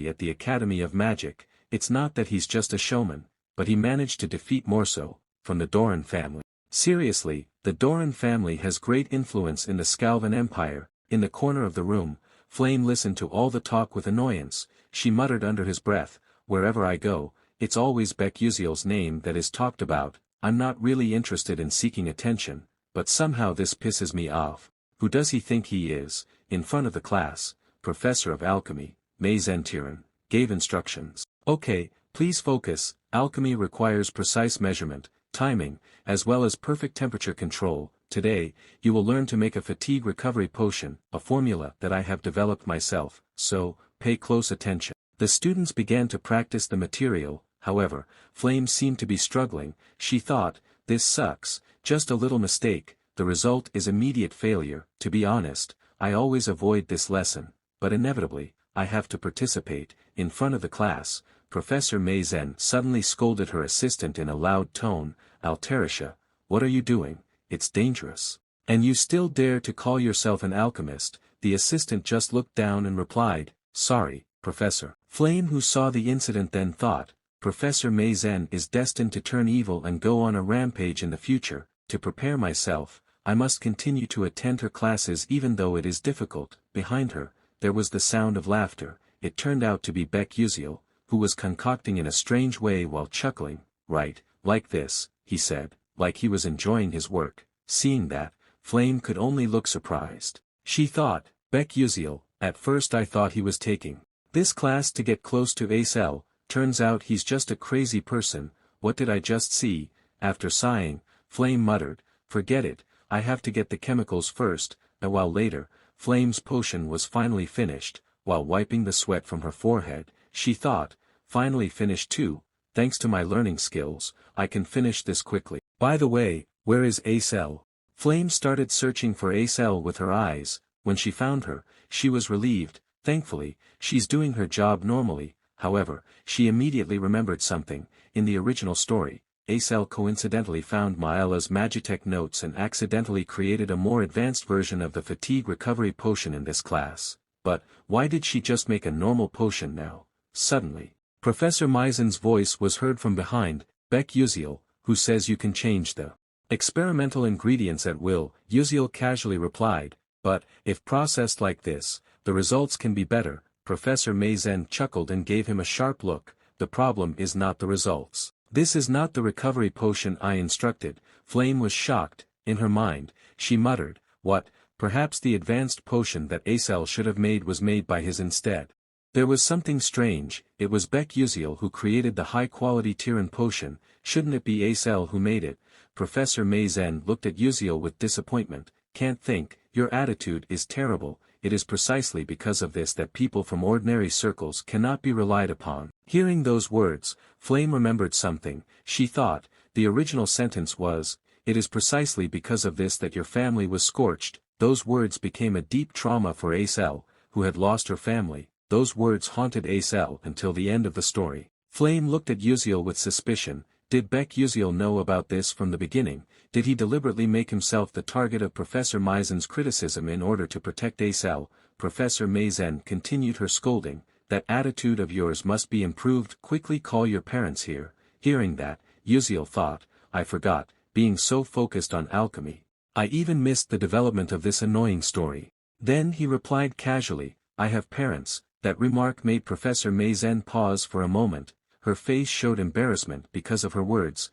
at the Academy of Magic. It's not that he's just a showman, but he managed to defeat Morso, from the Doran family. Seriously, the Doran family has great influence in the Scalvan Empire. In the corner of the room, Flame listened to all the talk with annoyance. She muttered under his breath, wherever I go, it's always Baek Yuseol's name that is talked about. I'm not really interested in seeking attention, but somehow this pisses me off. Who does he think he is? In front of the class, Professor of Alchemy, Mei Zentiran, gave instructions. Okay, Please focus. Alchemy requires precise measurement, timing, as well as perfect temperature control. Today, you will learn to make a fatigue recovery potion, a formula that I have developed myself, so, pay close attention. The students began to practice the material. However, Flame seemed to be struggling. She thought, this sucks, just a little mistake, the result is immediate failure. To be honest, I always avoid this lesson, but inevitably, I have to participate. In front of the class, Professor Maizen suddenly scolded her assistant in a loud tone, Altarisha, what are you doing? It's dangerous. And you still dare to call yourself an alchemist? The assistant just looked down and replied, sorry, Professor. Flame, who saw the incident, then thought, Professor Maizen is destined to turn evil and go on a rampage in the future. To prepare myself, I must continue to attend her classes even though it is difficult. Behind her, there was the sound of laughter. It turned out to be Baek Yuseol, who was concocting in a strange way while chuckling. Right, like this, he said, like he was enjoying his work. Seeing that, Flame could only look surprised. She thought, Baek Yuseol, at first I thought he was taking this class to get close to Acel, turns out he's just a crazy person. What did I just see? After sighing, Flame muttered, forget it, I have to get the chemicals first. A while later, Flame's potion was finally finished. While wiping the sweat from her forehead, she thought, finally finished too, thanks to my learning skills, I can finish this quickly. By the way, where is Acel? Flame started searching for Acel with her eyes. When she found her, she was relieved. Thankfully, she's doing her job normally. However, she immediately remembered something. In the original story, Acel coincidentally found Maella's Magitech notes and accidentally created a more advanced version of the fatigue recovery potion in this class. But, why did she just make a normal potion now? Suddenly, Professor Maizen's voice was heard from behind, Baek Yuseol, who says you can change the experimental ingredients at will. Yuseol casually replied, but, if processed like this, the results can be better. Professor Maizen chuckled and gave him a sharp look. The problem is not the results. This is not the recovery potion I instructed. Flame was shocked. In her mind, she muttered, what, perhaps the advanced potion that Acel should have made was made by his instead. There was something strange. It was Baek Yuseol who created the high-quality Tyran potion. Shouldn't it be Acel who made it? Professor Maizen looked at Yuseol with disappointment. Can't think, your attitude is terrible. It is precisely because of this that people from ordinary circles cannot be relied upon. Hearing those words, Flame remembered something. She thought, the original sentence was, it is precisely because of this that your family was scorched. Those words became a deep trauma for Acel, who had lost her family. Those words haunted Acel until the end of the story. Flame looked at Yuseol with suspicion. Did Baek Yuseol know about this from the beginning? Did he deliberately make himself the target of Professor Maizen's criticism in order to protect Acel? Professor Maizen continued her scolding. That attitude of yours must be improved. Quickly call your parents here. Hearing that, Yuseol thought, I forgot, being so focused on alchemy. I even missed the development of this annoying story. Then he replied casually, I have parents. That remark made Professor Maizen pause for a moment. Her face showed embarrassment because of her words.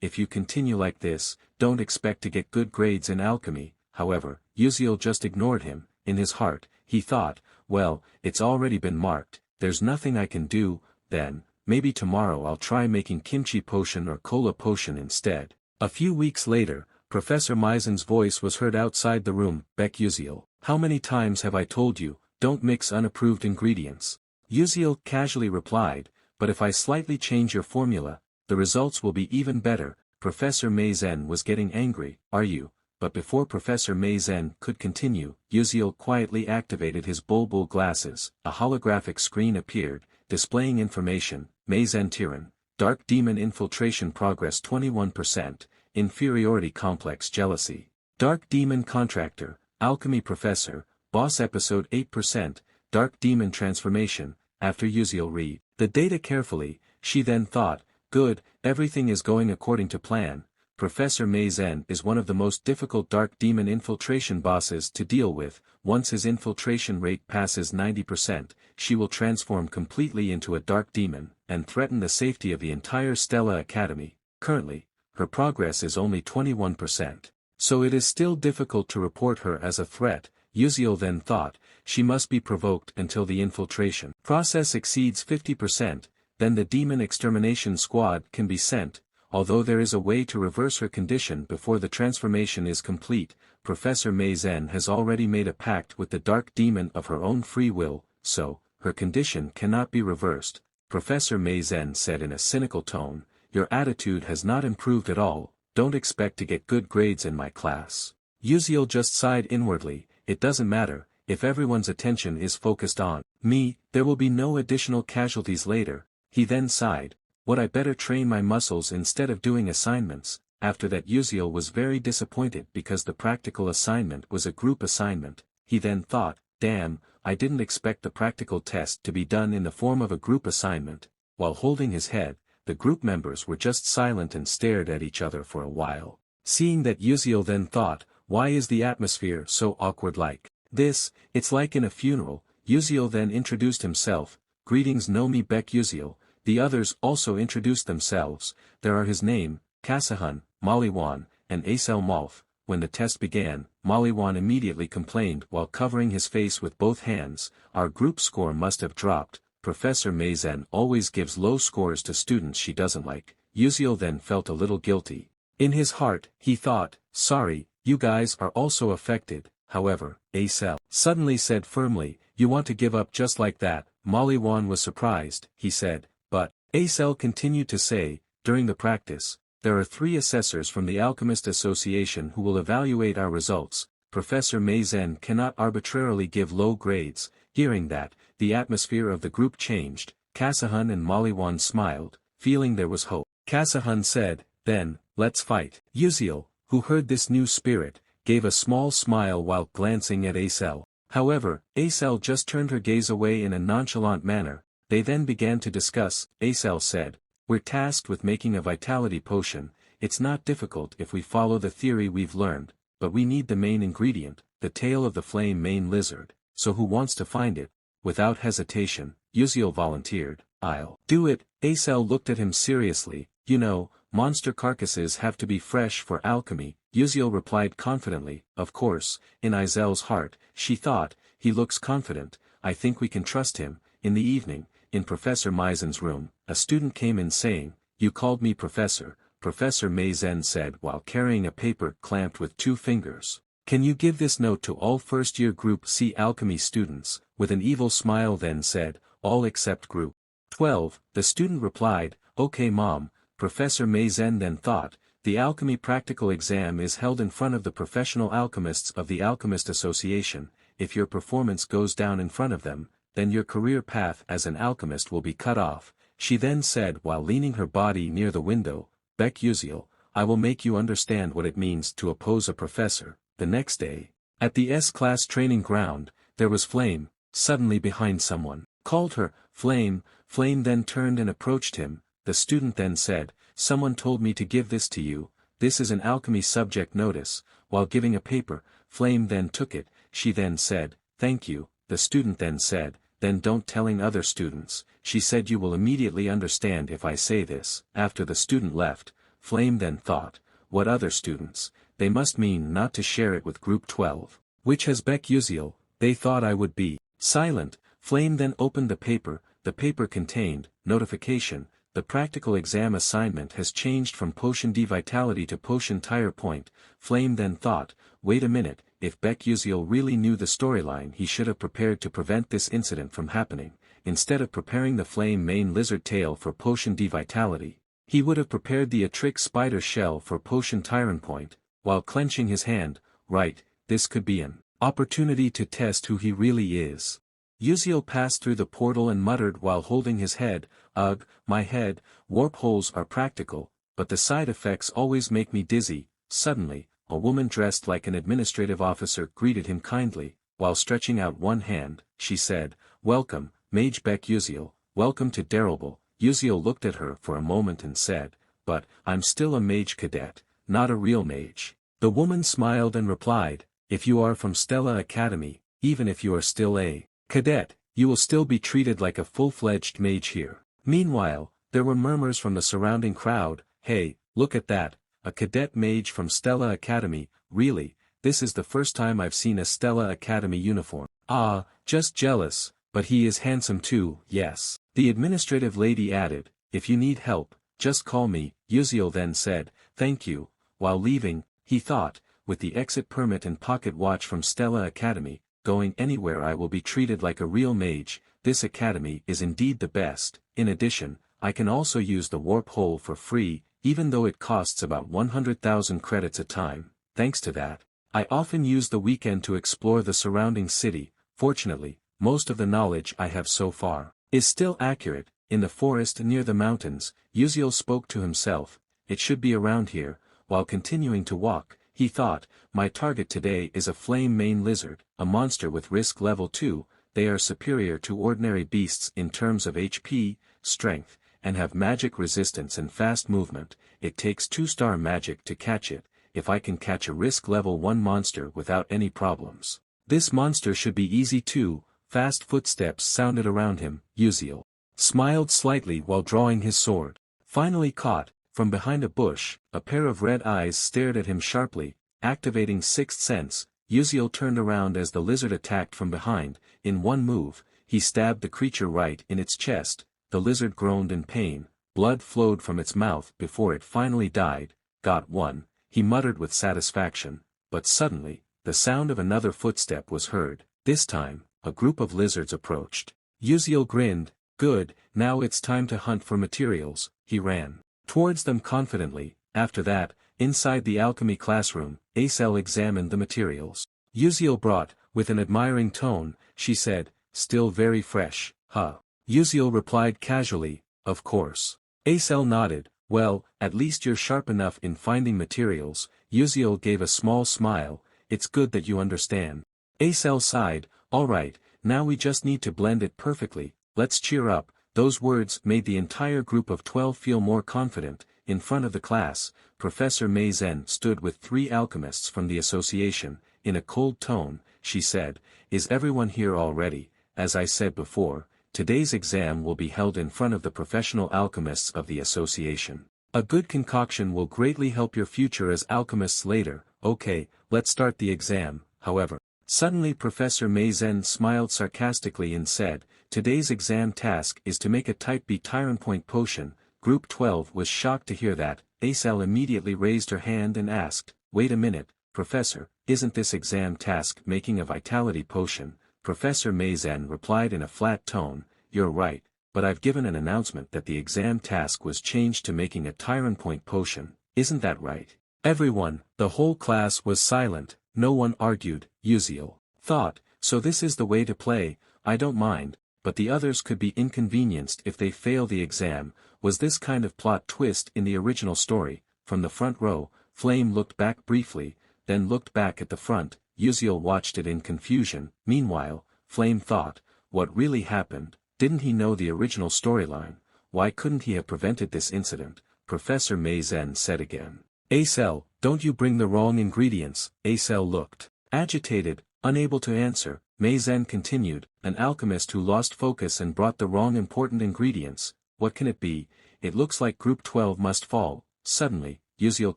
If you continue like this, don't expect to get good grades in alchemy. However, Yuseol just ignored him. In his heart, he thought, well, it's already been marked, there's nothing I can do. Then, maybe tomorrow I'll try making kimchi potion or cola potion instead. A few weeks later, Professor Maizen's voice was heard outside the room. Baek Yuseol, how many times have I told you, don't mix unapproved ingredients? Yuseol casually replied, but if I slightly change your formula, the results will be even better. Professor Maizen was getting angry. Are you? But before Professor Maizen could continue, Yuseol quietly activated his bulbul glasses. A holographic screen appeared, displaying information. Maizen Tyran, Dark Demon Infiltration Progress 21%, Inferiority Complex Jealousy. Dark Demon Contractor, Alchemy Professor, Boss Episode 8%, Dark Demon Transformation. After Yuseol read the data carefully, she then thought, good, everything is going according to plan. Professor Maizen is one of the most difficult dark demon infiltration bosses to deal with. Once his infiltration rate passes 90%, she will transform completely into a dark demon, and threaten the safety of the entire Stella Academy. Currently, her progress is only 21%. So it is still difficult to report her as a threat. Yuseol then thought, she must be provoked until the infiltration process exceeds 50%, then the demon extermination squad can be sent, although there is a way to reverse her condition before the transformation is complete. Professor Meizen has already made a pact with the dark demon of her own free will, so, her condition cannot be reversed. Professor Meizen said in a cynical tone, your attitude has not improved at all, don't expect to get good grades in my class. Yuseol just sighed inwardly, it doesn't matter, if everyone's attention is focused on me, there will be no additional casualties later. He then sighed, would I better train my muscles instead of doing assignments? After that Yuseol was very disappointed because the practical assignment was a group assignment. He then thought, damn, I didn't expect the practical test to be done in the form of a group assignment. While holding his head, the group members were just silent and stared at each other for a while. Seeing that Yuseol then thought, why is the atmosphere so awkward like this? It's like in a funeral. Yuseol then introduced himself, greetings know me Baek Yuseol. The others also introduced themselves, there are his name, Kasahun, Maliwan, and Acel Malf. When the test began, Maliwan immediately complained while covering his face with both hands, our group score must have dropped, Professor Meizen always gives low scores to students she doesn't like. Yuseol then felt a little guilty. In his heart, he thought, sorry, you guys are also affected. However, Acel suddenly said firmly, you want to give up just like that? Maliwan was surprised, he said, but, Acel continued to say, during the practice, there are 3 assessors from the Alchemist Association who will evaluate our results. Professor Meizen cannot arbitrarily give low grades. Hearing that, the atmosphere of the group changed. Kasahun and Maliwan smiled, feeling there was hope. Kasahun said, then, let's fight. Yuseol, who heard this new spirit, gave a small smile while glancing at Acel. However, Acel just turned her gaze away in a nonchalant manner. They then began to discuss. Acel said, we're tasked with making a vitality potion. It's not difficult if we follow the theory we've learned, but we need the main ingredient, the tail of the flame main lizard. So who wants to find it? Without hesitation, Yuseol volunteered. I'll do it. Acel looked at him seriously. You know, monster carcasses have to be fresh for alchemy. Yuseol replied confidently, of course. In Azel's heart, she thought, he looks confident, I think we can trust him. In the evening, in Professor Meizen's room, a student came in saying, you called me professor. Professor Meizen said while carrying a paper clamped with 2 fingers. Can you give this note to all first-year Group C alchemy students? With an evil smile then said, all except Group 12. The student replied, okay mom. Professor Meizen then thought, the alchemy practical exam is held in front of the professional alchemists of the Alchemist Association. If your performance goes down in front of them, then your career path as an alchemist will be cut off. She then said while leaning her body near the window, Baek Yuseol, I will make you understand what it means to oppose a professor. The next day, at the S-class training ground, there was Flame, suddenly behind someone, called her, Flame. Flame then turned and approached him. The student then said, someone told me to give this to you, this is an alchemy subject notice. While giving a paper, Flame then took it. She then said, thank you. The student then said, then don't telling other students. She said you will immediately understand if I say this. After the student left, Flame then thought, what other students? They must mean not to share it with Group 12. Which has Baek Yuseol? They thought I would be silent. Flame then opened the paper contained, notification, the practical exam assignment has changed from Potion D Vitality to Potion Tire Point. Flame then thought, wait a minute, if Baek Yuseol really knew the storyline he should have prepared to prevent this incident from happening. Instead of preparing the flame main lizard tail for Potion D Vitality, he would have prepared the Atric spider shell for Potion Tyrant Point. While clenching his hand, right, this could be an opportunity to test who he really is. Yuseol passed through the portal and muttered while holding his head, ugh, my head, warp holes are practical, but the side effects always make me dizzy. Suddenly, a woman dressed like an administrative officer greeted him kindly. While stretching out one hand, she said, welcome, Mage Baek Yuseol, welcome to Darrellville. Yuseol looked at her for a moment and said, but, I'm still a mage cadet, not a real mage. The woman smiled and replied, if you are from Stella Academy, even if you are still a cadet, you will still be treated like a full-fledged mage here. Meanwhile, there were murmurs from the surrounding crowd, hey, look at that, a cadet mage from Stella Academy, really, this is the first time I've seen a Stella Academy uniform. Ah, just jealous, but he is handsome too, yes. The administrative lady added, if you need help, just call me. Yuseol then said, thank you. While leaving, he thought, with the exit permit and pocket watch from Stella Academy, going anywhere I will be treated like a real mage. This academy is indeed the best. In addition, I can also use the warp hole for free, even though it costs about 100,000 credits a time. Thanks to that, I often use the weekend to explore the surrounding city. Fortunately, most of the knowledge I have so far is still accurate. In the forest near the mountains, Yuseol spoke to himself, it should be around here. While continuing to walk, he thought, my target today is a flame mane lizard, a monster with risk level 2, they are superior to ordinary beasts in terms of HP, strength, and have magic resistance and fast movement. It takes 2-star magic to catch it. If I can catch a risk level 1 monster without any problems, this monster should be easy too. Fast footsteps sounded around him. Yuseol smiled slightly while drawing his sword. Finally caught, from behind a bush, a pair of red eyes stared at him sharply. Activating sixth sense, Yuseol turned around as the lizard attacked from behind. In one move, he stabbed the creature right in its chest. The lizard groaned in pain, blood flowed from its mouth before it finally died. Got one, he muttered with satisfaction, but suddenly, the sound of another footstep was heard. This time, a group of lizards approached. Yuseol grinned, good, now it's time to hunt for materials. He ran towards them confidently. After that, inside the alchemy classroom, Aether examined the materials Yuseol brought. With an admiring tone, she said, still very fresh, huh? Yuseol replied casually, of course. Aether nodded, well, at least you're sharp enough in finding materials. Yuseol gave a small smile, it's good that you understand. Aether sighed, alright, now we just need to blend it perfectly, let's cheer up. Those words made the entire group of 12 feel more confident. In front of the class, Professor Mei Zhen stood with 3 alchemists from the association. In a cold tone, she said, is everyone here already? As I said before, today's exam will be held in front of the professional alchemists of the association. A good concoction will greatly help your future as alchemists later. Okay, let's start the exam. However, suddenly Professor Mei Zhen smiled sarcastically and said, today's exam task is to make a type B Tyrant Point potion. Group 12 was shocked to hear that. Aether immediately raised her hand and asked, wait a minute, Professor, isn't this exam task making a vitality potion? Professor Mei Zhen replied in a flat tone, you're right, but I've given an announcement that the exam task was changed to making a Tyrant Point potion, isn't that right? Everyone, the whole class was silent, no one argued. Yuseol thought, so this is the way to play, I don't mind, but the others could be inconvenienced if they fail the exam. Was this kind of plot twist in the original story? From the front row, Flame looked back briefly, then looked back at the front. Yuseol watched it in confusion. Meanwhile, Flame thought, what really happened? Didn't he know the original storyline? Why couldn't he have prevented this incident? Professor Mei Zhen said again. Aether, don't you bring the wrong ingredients? Aether looked agitated, unable to answer. Mei Zhen continued, an alchemist who lost focus and brought the wrong important ingredients. What can it be? It looks like Group 12 must fall. Suddenly, Yuseol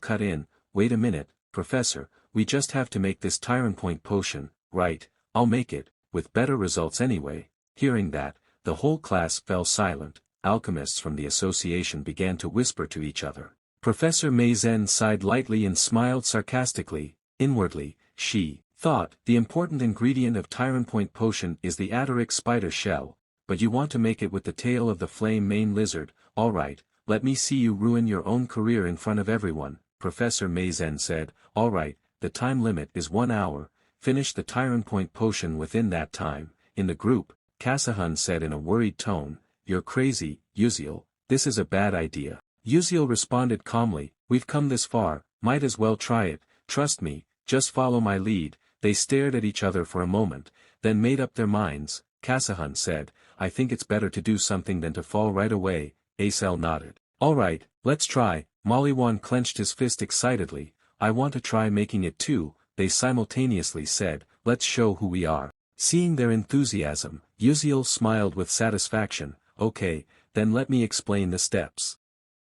cut in, wait a minute, Professor, we just have to make this Tyrant Point potion, right? I'll make it, with better results anyway. Hearing that, the whole class fell silent. Alchemists from the association began to whisper to each other. Professor Mei Zhen sighed lightly and smiled sarcastically. Inwardly, she thought, the important ingredient of Tyrant Point potion is the Aetheric spider shell, but you want to make it with the tail of the flame mane lizard. Alright, let me see you ruin your own career in front of everyone. Professor Mei Zhen said, alright, the time limit is 1 hour, finish the Tyrant Point potion within that time. In the group, Kasahun said in a worried tone, you're crazy, Yuseol, this is a bad idea. Yuseol responded calmly, we've come this far, might as well try it, trust me, just follow my lead. They stared at each other for a moment, then made up their minds. Kasahun said, I think it's better to do something than to fall right away. Aether nodded. Alright, let's try. Maliwan clenched his fist excitedly, I want to try making it too. They simultaneously said, let's show who we are. Seeing their enthusiasm, Yuseol smiled with satisfaction, okay, then let me explain the steps.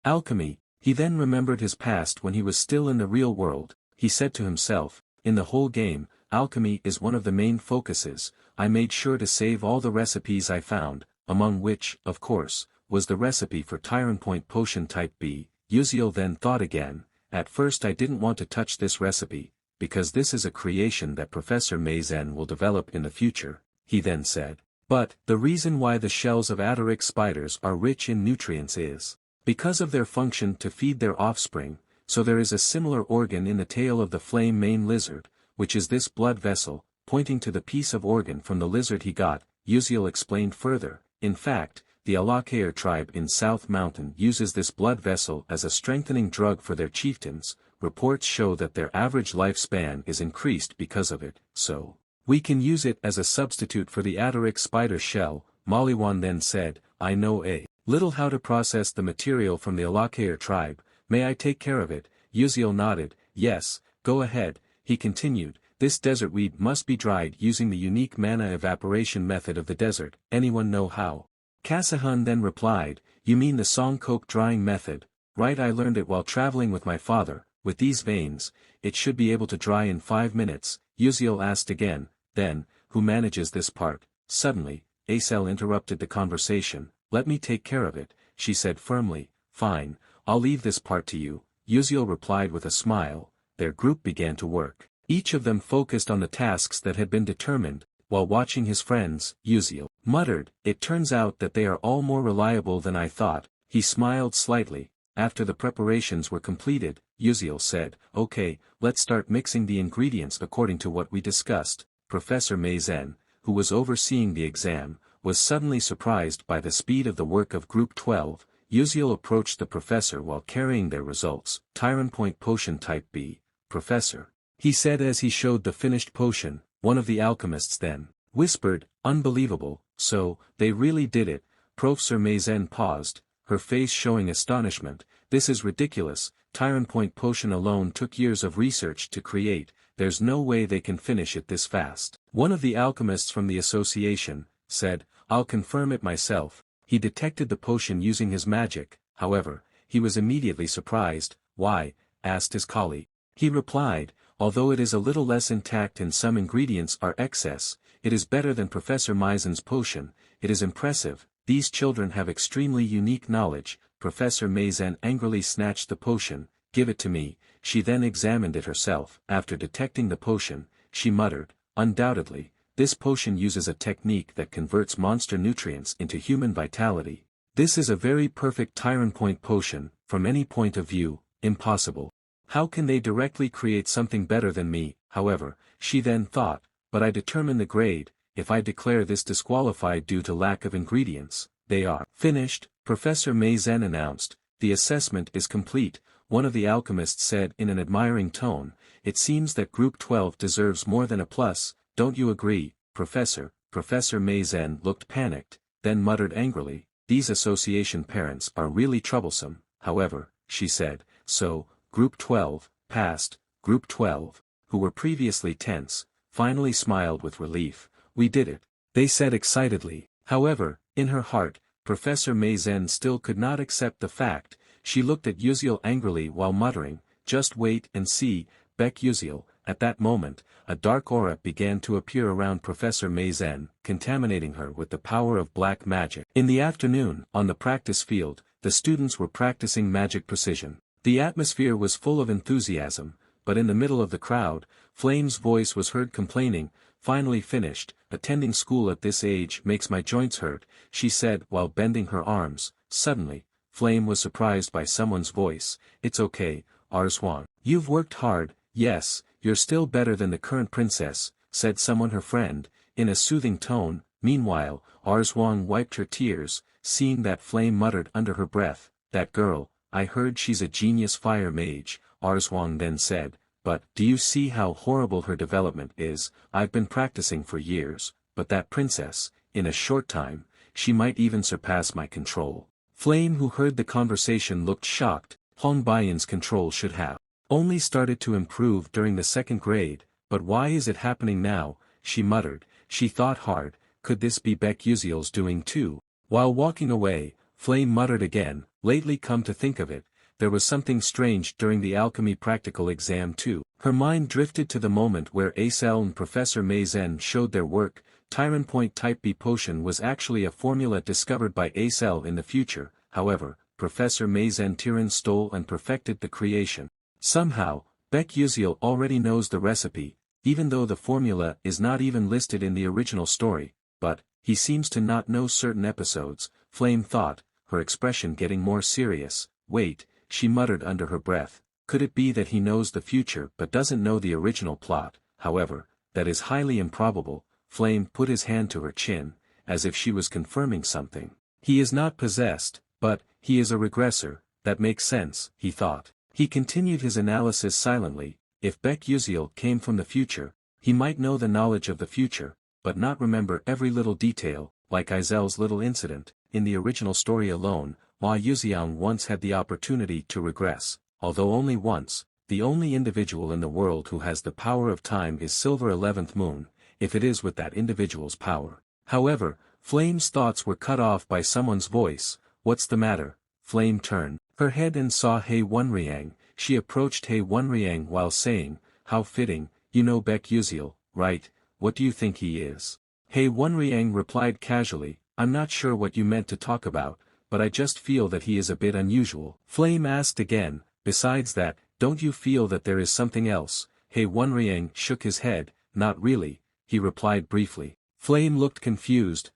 Alchemy. He then remembered his past when he was still in the real world. He said to himself, in the whole game, alchemy is one of the main focuses. I made sure to save all the recipes I found. among which, of course, was the recipe for Tyrant Point Potion Type B. Yuseol then thought again, at first I didn't want to touch this recipe, because this is a creation that Professor Meizen will develop in the future, he then said. But, the reason why the shells of atteric spiders are rich in nutrients is because of their function to feed their offspring, so there is a similar organ in the tail of the flame mane lizard, which is this blood vessel, pointing to the piece of organ from the lizard he got, Yuseol explained further. In fact, the Alakair tribe in South Mountain uses this blood vessel as a strengthening drug for their chieftains. Reports show that their average lifespan is increased because of it, so we can use it as a substitute for the atteric spider shell. Maliwan then said, I know a little how to process the material from the Alakair tribe, may I take care of it? Yuseol nodded, yes, go ahead, he continued, this desert weed must be dried using the unique mana evaporation method of the desert, anyone know how? Kasahun then replied, you mean the Songkok drying method, right? I learned it while traveling with my father, with these veins, it should be able to dry in 5 minutes, Yuseol asked again, then, who manages this part? Suddenly, Acel interrupted the conversation, let me take care of it, she said firmly, fine, I'll leave this part to you, Yuseol replied with a smile. Their group began to work. Each of them focused on the tasks that had been determined, while watching his friends. Yuseol muttered, it turns out that they are all more reliable than I thought. He smiled slightly. After the preparations were completed, Yuseol said, okay, let's start mixing the ingredients according to what we discussed. Professor Meizen, who was overseeing the exam, was suddenly surprised by the speed of the work of Group 12. Yuseol approached the professor while carrying their results. Tyrant Point Potion Type B, Professor, he said as he showed the finished potion. One of the alchemists then whispered, unbelievable, so, they really did it. Professor Meizen paused, her face showing astonishment, this is ridiculous, Tyrant Point Potion alone took years of research to create, there's no way they can finish it this fast. One of the alchemists from the association said, I'll confirm it myself. He detected the potion using his magic, however, he was immediately surprised. Why? Asked his colleague. He replied, although it is a little less intact and some ingredients are excess, it is better than Professor Meizen's potion. It is impressive, these children have extremely unique knowledge. Professor Meizen angrily snatched the potion, give it to me. She then examined it herself. After detecting the potion, she muttered, undoubtedly, this potion uses a technique that converts monster nutrients into human vitality. This is a very perfect Tyrant Point potion, from any point of view, impossible. How can they directly create something better than me? However, she then thought, but I determine the grade, if I declare this disqualified due to lack of ingredients, they are finished. Professor Meizen announced, the assessment is complete. One of the alchemists said in an admiring tone, it seems that Group 12 deserves more than a plus, don't you agree, Professor? Professor Meizen looked panicked, then muttered angrily, these association parents are really troublesome. However, she said, so, Group 12, passed. Group 12, who were previously tense, finally smiled with relief. We did it, they said excitedly. However, in her heart, Professor Meizen still could not accept the fact. She looked at Yuseol angrily while muttering, just wait and see, Baek Yuseol. At that moment, a dark aura began to appear around Professor Meizen, contaminating her with the power of black magic. In the afternoon, on the practice field, the students were practicing magic precision. The atmosphere was full of enthusiasm, but in the middle of the crowd, Flame's voice was heard complaining, finally finished, attending school at this age makes my joints hurt, she said while bending her arms. Suddenly, Flame was surprised by someone's voice, it's okay, Arswan. You've worked hard, yes, you're still better than the current princess, said someone her friend, in a soothing tone. Meanwhile, Arswan wiped her tears, seeing that Flame muttered under her breath, that girl, I heard she's a genius fire mage, Arswan then said, but, do you see how horrible her development is? I've been practicing for years, but that princess, in a short time, she might even surpass my control. Flame, who heard the conversation, looked shocked. Hong Baiyan's control should have only started to improve during the 2nd grade, but why is it happening now? She muttered. She thought hard, could this be Baek Yuseol's doing too? While walking away, Flame muttered again, lately come to think of it, there was something strange during the alchemy practical exam too. Her mind drifted to the moment where Acel and Professor Meizen showed their work. Tyrant Point Type B potion was actually a formula discovered by Yuseol in the future. However, Professor Meizen Tiran stole and perfected the creation. Somehow, Baek Yuseol already knows the recipe, even though the formula is not even listed in the original story, but he seems to not know certain episodes. Flame thought, her expression getting more serious. Wait, she muttered under her breath, could it be that he knows the future but doesn't know the original plot? However, that is highly improbable. Flame put his hand to her chin, as if she was confirming something. He is not possessed, but he is a regressor. That makes sense, he thought. He continued his analysis silently. If Baek Yuseol came from the future, he might know the knowledge of the future, but not remember every little detail, like Yuseol's little incident. In the original story alone, Ma Yuseong once had the opportunity to regress, although only once. The only individual in the world who has the power of time is Silver 11th Moon, if it is with that individual's power. However, Flame's thoughts were cut off by someone's voice. What's the matter? Flame turned her head and saw Hei Wonriang. She approached Hei Wonriang while saying, how fitting, you know Baek Yuseol, right? What do you think he is? Hei Wonriang replied casually, I'm not sure what you meant to talk about, but I just feel that he is a bit unusual. Flame asked again, besides that, don't you feel that there is something else? Hei Wonriang shook his head, not really, he replied briefly. Flame looked confused.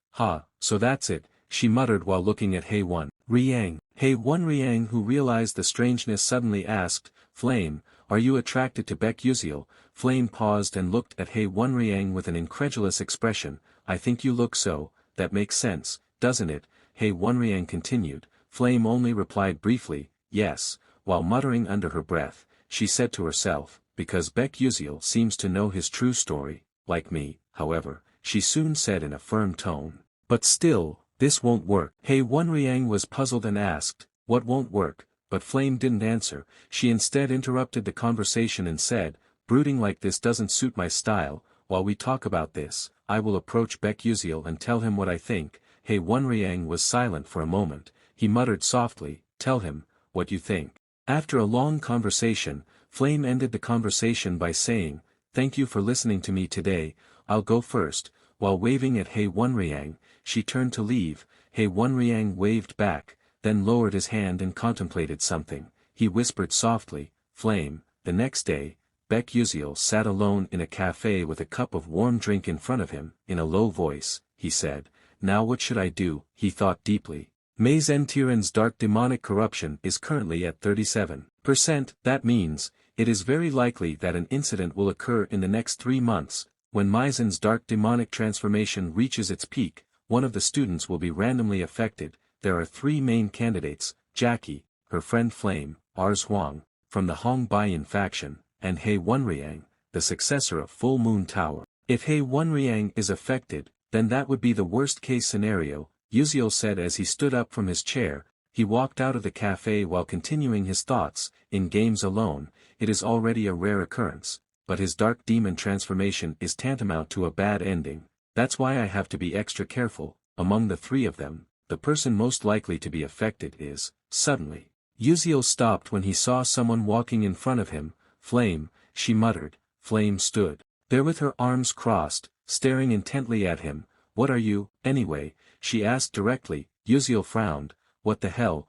So that's it, she muttered while looking at Hei Wonriang. Hei Wonriang, who realized the strangeness, suddenly asked, Flame, are you attracted to Baek Yuseol? Flame paused and looked at Hei Wonriang with an incredulous expression. I think you look so, that makes sense, doesn't it? Hei Wonriang continued. Flame only replied briefly, yes. While muttering under her breath, she said to herself, because Baek Yuseol seems to know his true story, like me. However, she soon said in a firm tone, but still, this won't work. Hei Wonriang was puzzled and asked, what won't work? But Flame didn't answer. She instead interrupted the conversation and said, brooding like this doesn't suit my style. While we talk about this, I will approach Baek Yuseol and tell him what I think. Hei Wonriang was silent for a moment. He muttered softly, tell him what you think. After a long conversation, Flame ended the conversation by saying, thank you for listening to me today, I'll go first. While waving at Hei Wonriang, she turned to leave. Hei Wonriang waved back, then lowered his hand and contemplated something. He whispered softly, Flame. The next day, Baek Yuseol sat alone in a cafe with a cup of warm drink in front of him. In a low voice, he said, now what should I do? He thought deeply. Meizen Tiran's dark demonic corruption is currently at 37%. That means, it is very likely that an incident will occur in the next 3 months. When Meizen's dark demonic transformation reaches its peak, one of the students will be randomly affected. There are 3 main candidates, Jackie, her friend Flame, Ars Huang, from the Hong Baiyan faction, and Hei Wonriang, the successor of Full Moon Tower. If Hei Wonriang is affected, then that would be the worst-case scenario, Yuseol said as he stood up from his chair. He walked out of the cafe while continuing his thoughts. In games alone, it is already a rare occurrence, but his dark demon transformation is tantamount to a bad ending. That's why I have to be extra careful. Among the 3 of them, the person most likely to be affected is, suddenly, Yuseol stopped when he saw someone walking in front of him. Flame, she muttered. Flame stood there with her arms crossed, staring intently at him. What are you, anyway? She asked directly. Yuseol frowned. What the hell?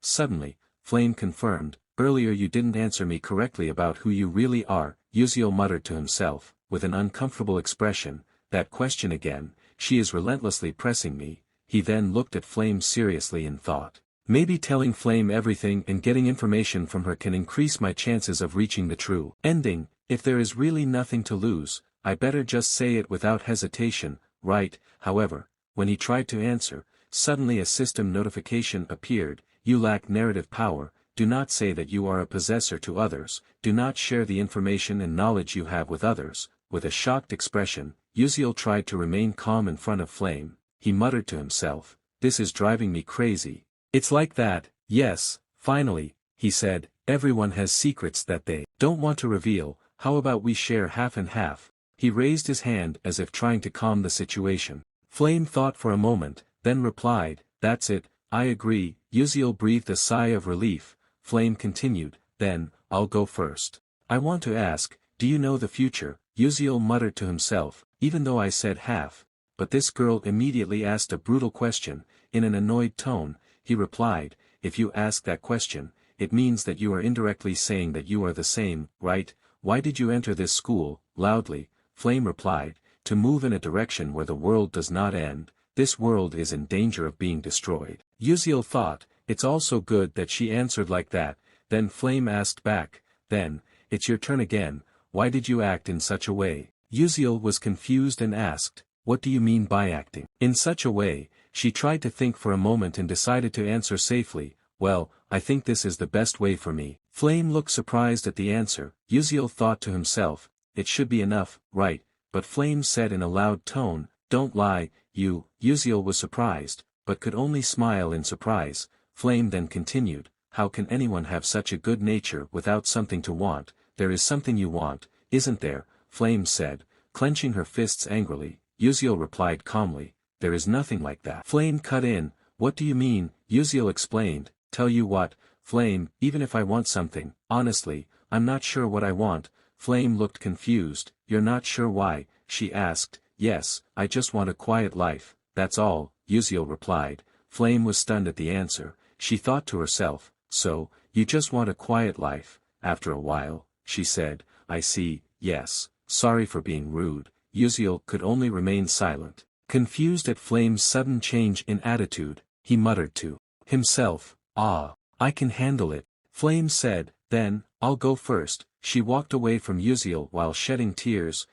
Suddenly, Flame confirmed, earlier you didn't answer me correctly about who you really are. Yuseol muttered to himself, with an uncomfortable expression, that question again, she is relentlessly pressing me. He then looked at Flame seriously and thought, maybe telling Flame everything and getting information from her can increase my chances of reaching the true ending. If there is really nothing to lose, I better just say it without hesitation, right? However, when he tried to answer, suddenly a system notification appeared. You lack narrative power. Do not say that you are a possessor to others. Do not share the information and knowledge you have with others. With a shocked expression, Yuseol tried to remain calm in front of Flame. He muttered to himself, this is driving me crazy. It's like that, yes, finally, he said, everyone has secrets that they don't want to reveal. How about we share half and half? He raised his hand as if trying to calm the situation. Flame thought for a moment, then replied, that's it, I agree. Yuseol breathed a sigh of relief. Flame continued, then, I'll go first. I want to ask, do you know the future? Yuseol muttered to himself, even though I said half, but this girl immediately asked a brutal question. In an annoyed tone, he replied, if you ask that question, it means that you are indirectly saying that you are the same, right? Why did you enter this school? Loudly, Flame replied, to move in a direction where the world does not end. This world is in danger of being destroyed. Yuseol thought, it's also good that she answered like that. Then Flame asked back, then, it's your turn again, why did you act in such a way? Yuseol was confused and asked, what do you mean by acting in such a way? She tried to think for a moment and decided to answer safely, well, I think this is the best way for me. Flame looked surprised at the answer. Yuseol thought to himself, it should be enough, right? But Flame said in a loud tone, don't lie, Yuseol was surprised, but could only smile in surprise. Flame then continued, how can anyone have such a good nature without something to want? There is something you want, isn't there? Flame said, clenching her fists angrily. Yuseol replied calmly, there is nothing like that. Flame cut in, what do you mean? Yuseol explained, tell you what, Flame, even if I want something, honestly, I'm not sure what I want. Flame looked confused, you're not sure why? She asked, yes, I just want a quiet life, that's all, Yuseol replied. Flame was stunned at the answer. She thought to herself, so, you just want a quiet life. After a while, she said, I see, yes, sorry for being rude. Yuseol could only remain silent. Confused at Flame's sudden change in attitude, he muttered to himself, I can handle it. Flame said, then, I'll go first. She walked away from Yuseol while shedding tears.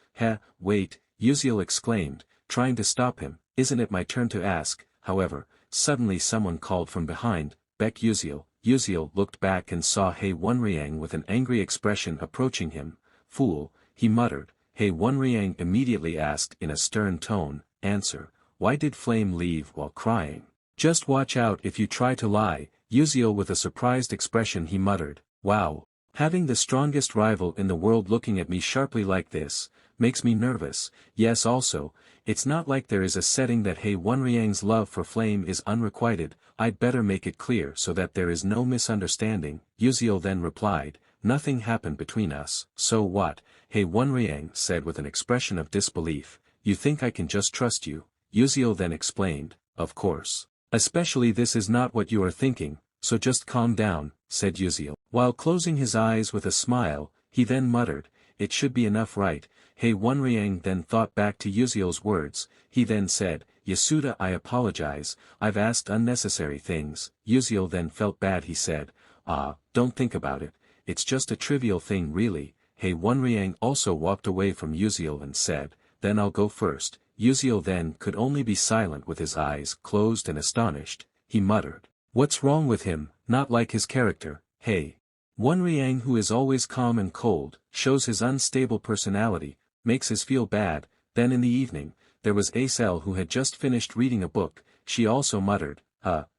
Wait, Yuseol exclaimed, trying to stop him, isn't it my turn to ask? However, suddenly someone called from behind, Baek Yuseol. Yuseol looked back and saw Hei Wonriang with an angry expression approaching him. Fool, he muttered. Hei Wonriang immediately asked in a stern tone, answer, why did Flame leave while crying? Just watch out if you try to lie. Yuseol with a surprised expression he muttered, wow. Having the strongest rival in the world looking at me sharply like this, makes me nervous. Yes, also, it's not like there is a setting that Hei Wonriang's love for Flame is unrequited. I'd better make it clear so that there is no misunderstanding. Yuseol then replied, nothing happened between us. So what? Hei Wonriang said with an expression of disbelief, you think I can just trust you? Yuseol then explained, of course. Especially this is not what you are thinking, so just calm down, said Yuseol. While closing his eyes with a smile, he then muttered, it should be enough, right? Hei Wonriang then thought back to Yuseol's words. He then said, Yasuda, I apologize, I've asked unnecessary things. Yuseol then felt bad. He said, don't think about it, it's just a trivial thing really. Hei Wonriang also walked away from Yuseol and said, then I'll go first. Yuseol then could only be silent with his eyes closed and astonished. He muttered, what's wrong with him? Not like his character. Hei Wonriang, who is always calm and cold, shows his unstable personality, makes us feel bad. Then in the evening, there was Yuseol who had just finished reading a book. She also muttered,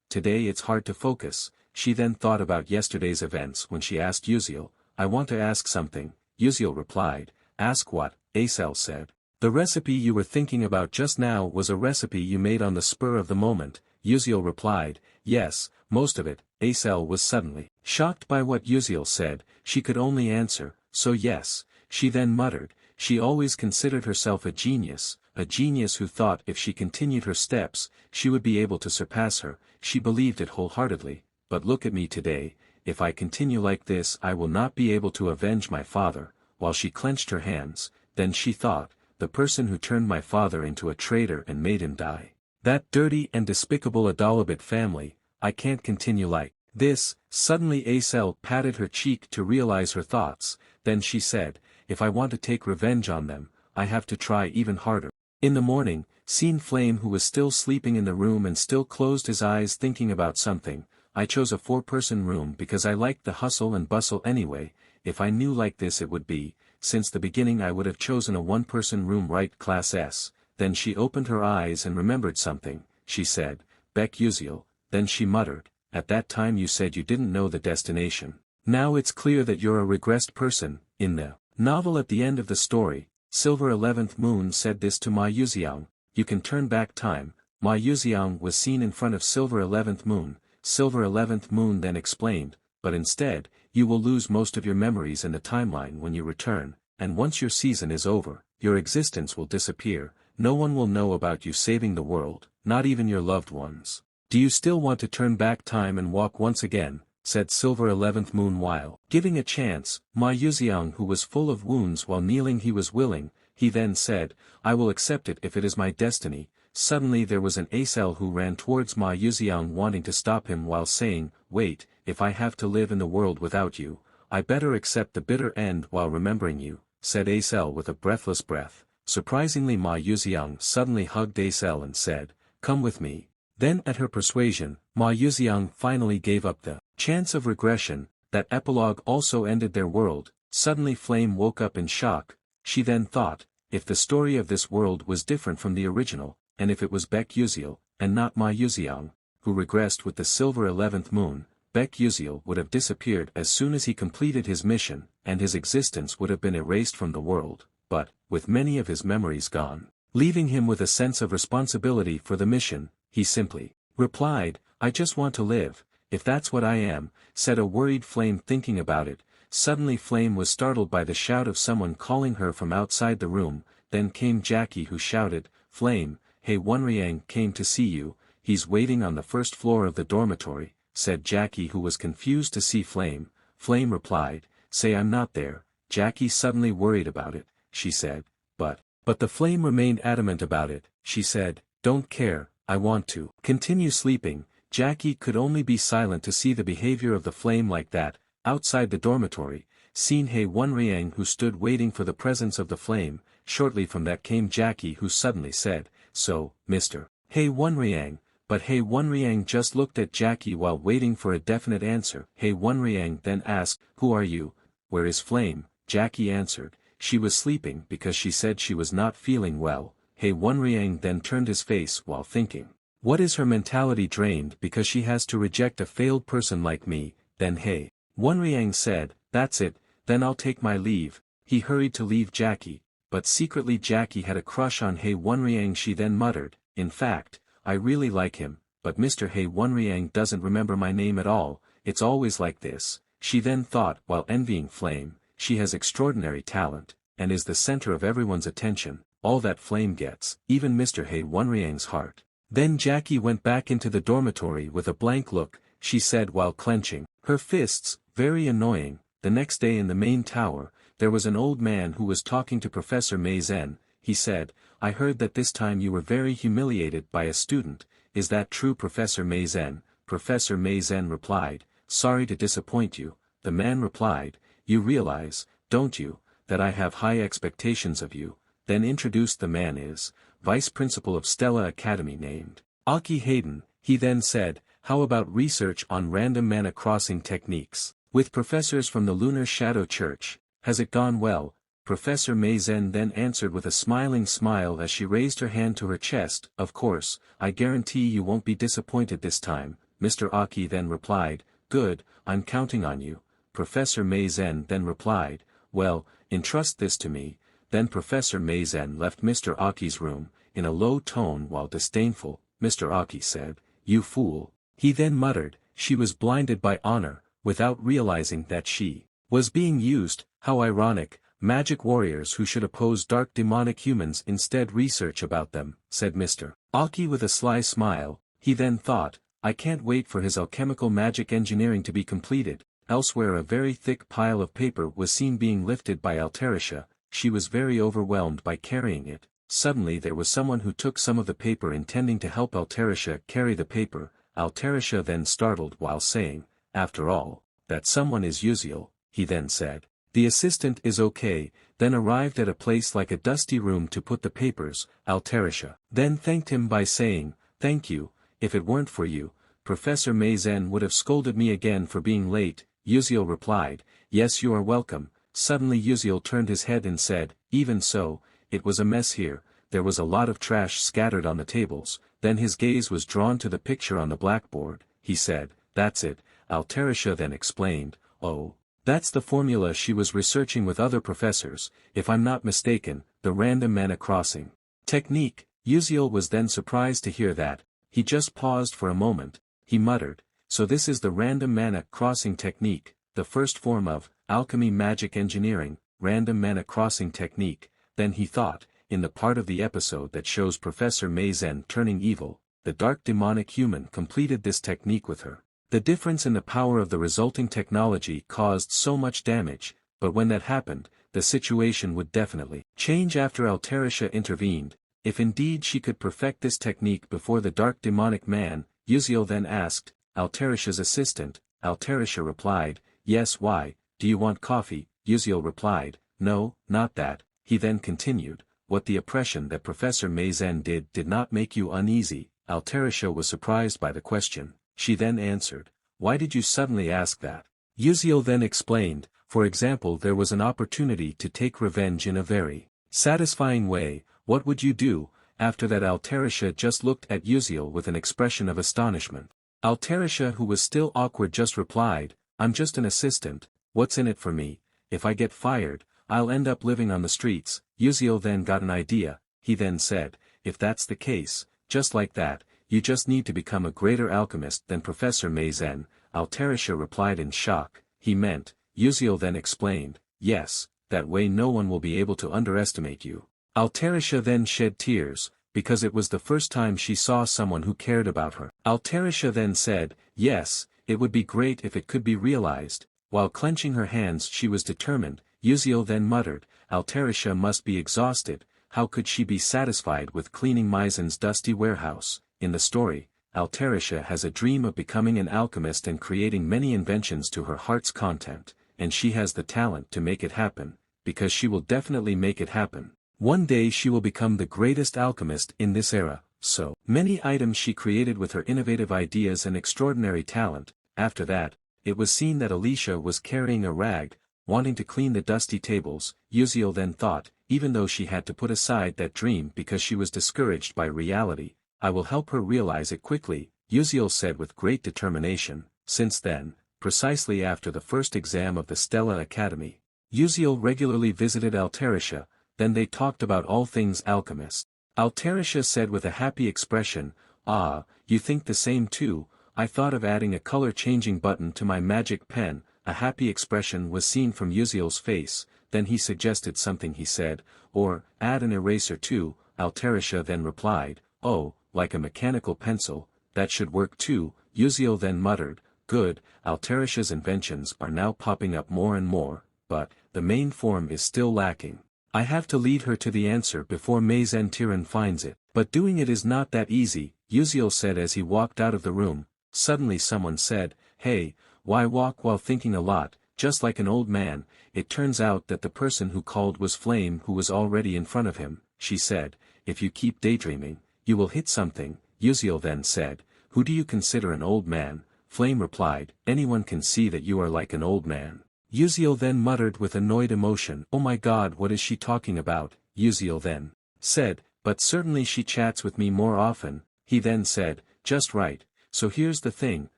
today it's hard to focus. She then thought about yesterday's events when she asked Yuseol, I want to ask something. Yuseol replied, ask what? Yuseol said, the recipe you were thinking about just now was a recipe you made on the spur of the moment. Yuseol replied, yes, most of it. Yuseol was suddenly shocked by what Yuseol said. She could only answer, so yes. She then muttered, she always considered herself a genius who thought if she continued her steps, she would be able to surpass her. She believed it wholeheartedly, but look at me today, if I continue like this I will not be able to avenge my father. While she clenched her hands, then she thought, the person who turned my father into a traitor and made him die. That dirty and despicable Adalabit family, I can't continue like this. Suddenly Yuseol patted her cheek to realize her thoughts. Then she said, if I want to take revenge on them, I have to try even harder. In the morning, seen Flame, who was still sleeping in the room and still closed his eyes thinking about something. I chose a 4-person room because I liked the hustle and bustle anyway. If I knew like this it would be, since the beginning I would have chosen a 1-person room, right? Class S. Then she opened her eyes and remembered something. She said, Baek Yuseol. Then she muttered, at that time you said you didn't know the destination. Now it's clear that you're a regressed person. In the novel at the end of the story, Silver 11th Moon said this to Ma Yuseong, you can turn back time. Ma Yuseong was seen in front of Silver 11th Moon. Silver 11th Moon then explained, but instead, you will lose most of your memories in the timeline when you return, and once your season is over, your existence will disappear. no one will know about you saving the world, not even your loved ones. Do you still want to turn back time and walk once again, said Silver 11th Moon while giving a chance. Ma Yuseong, who was full of wounds while kneeling, he was willing. He then said, I will accept it if it is my destiny. Suddenly there was an Acel who ran towards Ma Yuseong wanting to stop him while saying, wait, if I have to live in the world without you, I better accept the bitter end while remembering you, said Acel with a breathless breath. Surprisingly, Ma Yuseong suddenly hugged Acel and said, come with me. Then at her persuasion, Ma Yuseong finally gave up the chance of regression. That epilogue also ended their world. Suddenly Flame woke up in shock. She then thought, if the story of this world was different from the original, and if it was Baek Yuseol, and not Ma Yuseong, who regressed with the Silver 11th Moon, Baek Yuseol would have disappeared as soon as he completed his mission, and his existence would have been erased from the world, but, with many of his memories gone, leaving him with a sense of responsibility for the mission, he simply replied, I just want to live, if that's what I am, said a worried Flame thinking about it. Suddenly Flame was startled by the shout of someone calling her from outside the room. Then came Jackie, who shouted, Flame, hey, Wonriang came to see you, he's waiting on the first floor of the dormitory, said Jackie, who was confused to see Flame. Flame replied, say I'm not there. Jackie suddenly worried about it, she said, but the Flame remained adamant about it. She said, don't care, I want to continue sleeping. Jackie could only be silent to see the behavior of the Flame like that. Outside the dormitory, seen Hei Wonriang, who stood waiting for the presence of the Flame. Shortly from that came Jackie, who suddenly said, so, Mr. Hei Wonriang. But Hei Wonriang just looked at Jackie while waiting for a definite answer. Hei Wonriang then asked, who are you? Where is Flame? Jackie answered, she was sleeping because she said she was not feeling well. Hei Wonriang then turned his face while thinking, what is her mentality drained because she has to reject a failed person like me? Then Hei Wonriang said, that's it, then I'll take my leave. He hurried to leave Jackie, but secretly Jackie had a crush on Hei Wonriang. She then muttered, in fact, I really like him, but Mr. Hei Wonriang doesn't remember my name at all, it's always like this. She then thought while envying Flame, she has extraordinary talent, and is the center of everyone's attention, all that Flame gets, even Mr. Hei Wonriang's heart. Then Jackie went back into the dormitory with a blank look. She said while clenching her fists, very annoying. The next day in the main tower, there was an old man who was talking to Professor Mei Zhen. He said, I heard that this time you were very humiliated by a student, is that true, Professor Mei Zhen? Professor Mei Zhen replied, sorry to disappoint you. The man replied, you realize, don't you, that I have high expectations of you? Then introduced the man is, Vice Principal of Stella Academy named Aki Hayden. He then said, how about research on random mana crossing techniques, with professors from the Lunar Shadow Church? Has it gone well? Professor Mei Zhen then answered with a smiling smile as she raised her hand to her chest, of course, I guarantee you won't be disappointed this time. Mr. Aki then replied, good, I'm counting on you. Professor Mei Zhen then replied, well, entrust this to me. Then Professor Mei Zhen left Mr. Aki's room, in a low tone while disdainful. Mr. Aki said, you fool. He then muttered, she was blinded by honor, without realizing that she was being used. How ironic, magic warriors who should oppose dark demonic humans instead research about them, said Mr. Aki with a sly smile. He then thought, I can't wait for his alchemical magic engineering to be completed. Elsewhere a very thick pile of paper was seen being lifted by Alterisha. She was very overwhelmed by carrying it. Suddenly there was someone who took some of the paper intending to help Alterisha carry the paper. Alterisha then startled while saying, after all, that someone is Yuseol. He then said, the assistant is okay, then arrived at a place like a dusty room to put the papers. Alterisha then thanked him by saying, thank you, if it weren't for you, Professor Mei Zhen would have scolded me again for being late. Yuseol replied, yes, you are welcome. Suddenly Yuseol turned his head and said, even so, it was a mess here, there was a lot of trash scattered on the tables. Then his gaze was drawn to the picture on the blackboard. He said, that's it. Alterisha then explained, oh, that's the formula she was researching with other professors, if I'm not mistaken, the random mana crossing technique. Yuseol was then surprised to hear that. He just paused for a moment. He muttered, so this is the random mana crossing technique, the first form of alchemy magic engineering, random mana crossing technique. Then he thought, in the part of the episode that shows Professor Meizen turning evil, the dark demonic human completed this technique with her. The difference in the power of the resulting technology caused so much damage, but when that happened, the situation would definitely change after Altarisha intervened. If indeed she could perfect this technique before the dark demonic man, Yuseol then asked, Altarisha's assistant. Altarisha replied, yes. Why, do you want coffee? Yuseol replied, no, not that. He then continued, what the oppression that Professor Meizen did not make you uneasy? Altarisha was surprised by the question. She then answered, why did you suddenly ask that? Yuseol then explained, for example, there was an opportunity to take revenge in a very satisfying way. What would you do? After that Altarisha just looked at Yuseol with an expression of astonishment. Altarisha, who was still awkward, just replied, I'm just an assistant, what's in it for me? If I get fired, I'll end up living on the streets. Yuseol then got an idea. He then said, if that's the case, just like that, you just need to become a greater alchemist than Professor Meizen. Altarisha replied in shock. He meant, Yuseol then explained, yes, that way no one will be able to underestimate you. Altarisha then shed tears, because it was the first time she saw someone who cared about her. Altarisha then said, yes, it would be great if it could be realized. While clenching her hands she was determined. Yuseol then muttered, Altarisha must be exhausted, how could she be satisfied with cleaning Meizen's dusty warehouse? In the story, Altarisha has a dream of becoming an alchemist and creating many inventions to her heart's content, and she has the talent to make it happen, because she will definitely make it happen. One day she will become the greatest alchemist in this era. So many items she created with her innovative ideas and extraordinary talent. After that, it was seen that Alicia was carrying a rag, wanting to clean the dusty tables. Yuseol then thought, even though she had to put aside that dream because she was discouraged by reality, I will help her realize it quickly, Yuseol said with great determination. Since then, precisely after the first exam of the Stella Academy, Yuseol regularly visited Altarisha. Then they talked about all things alchemist. Altarisha said with a happy expression, ah, you think the same too. I thought of adding a color-changing button to my magic pen. A happy expression was seen from Yuseol's face. Then he suggested something. He said, or, add an eraser too. Altarisha then replied, oh, like a mechanical pencil, that should work too. Yuseol then muttered, good, Altarisha's inventions are now popping up more and more, but, the main form is still lacking. I have to lead her to the answer before Meizen Tiran finds it. But doing it is not that easy, Yuseol said as he walked out of the room. Suddenly someone said, hey, why walk while thinking a lot, just like an old man? It turns out that the person who called was Flame, who was already in front of him. She said, if you keep daydreaming, you will hit something. Yuseol then said, who do you consider an old man? Flame replied, anyone can see that you are like an old man. Yuseol then muttered with annoyed emotion, oh my god, what is she talking about? Yuseol then said, but certainly she chats with me more often. He then said, just right, so here's the thing,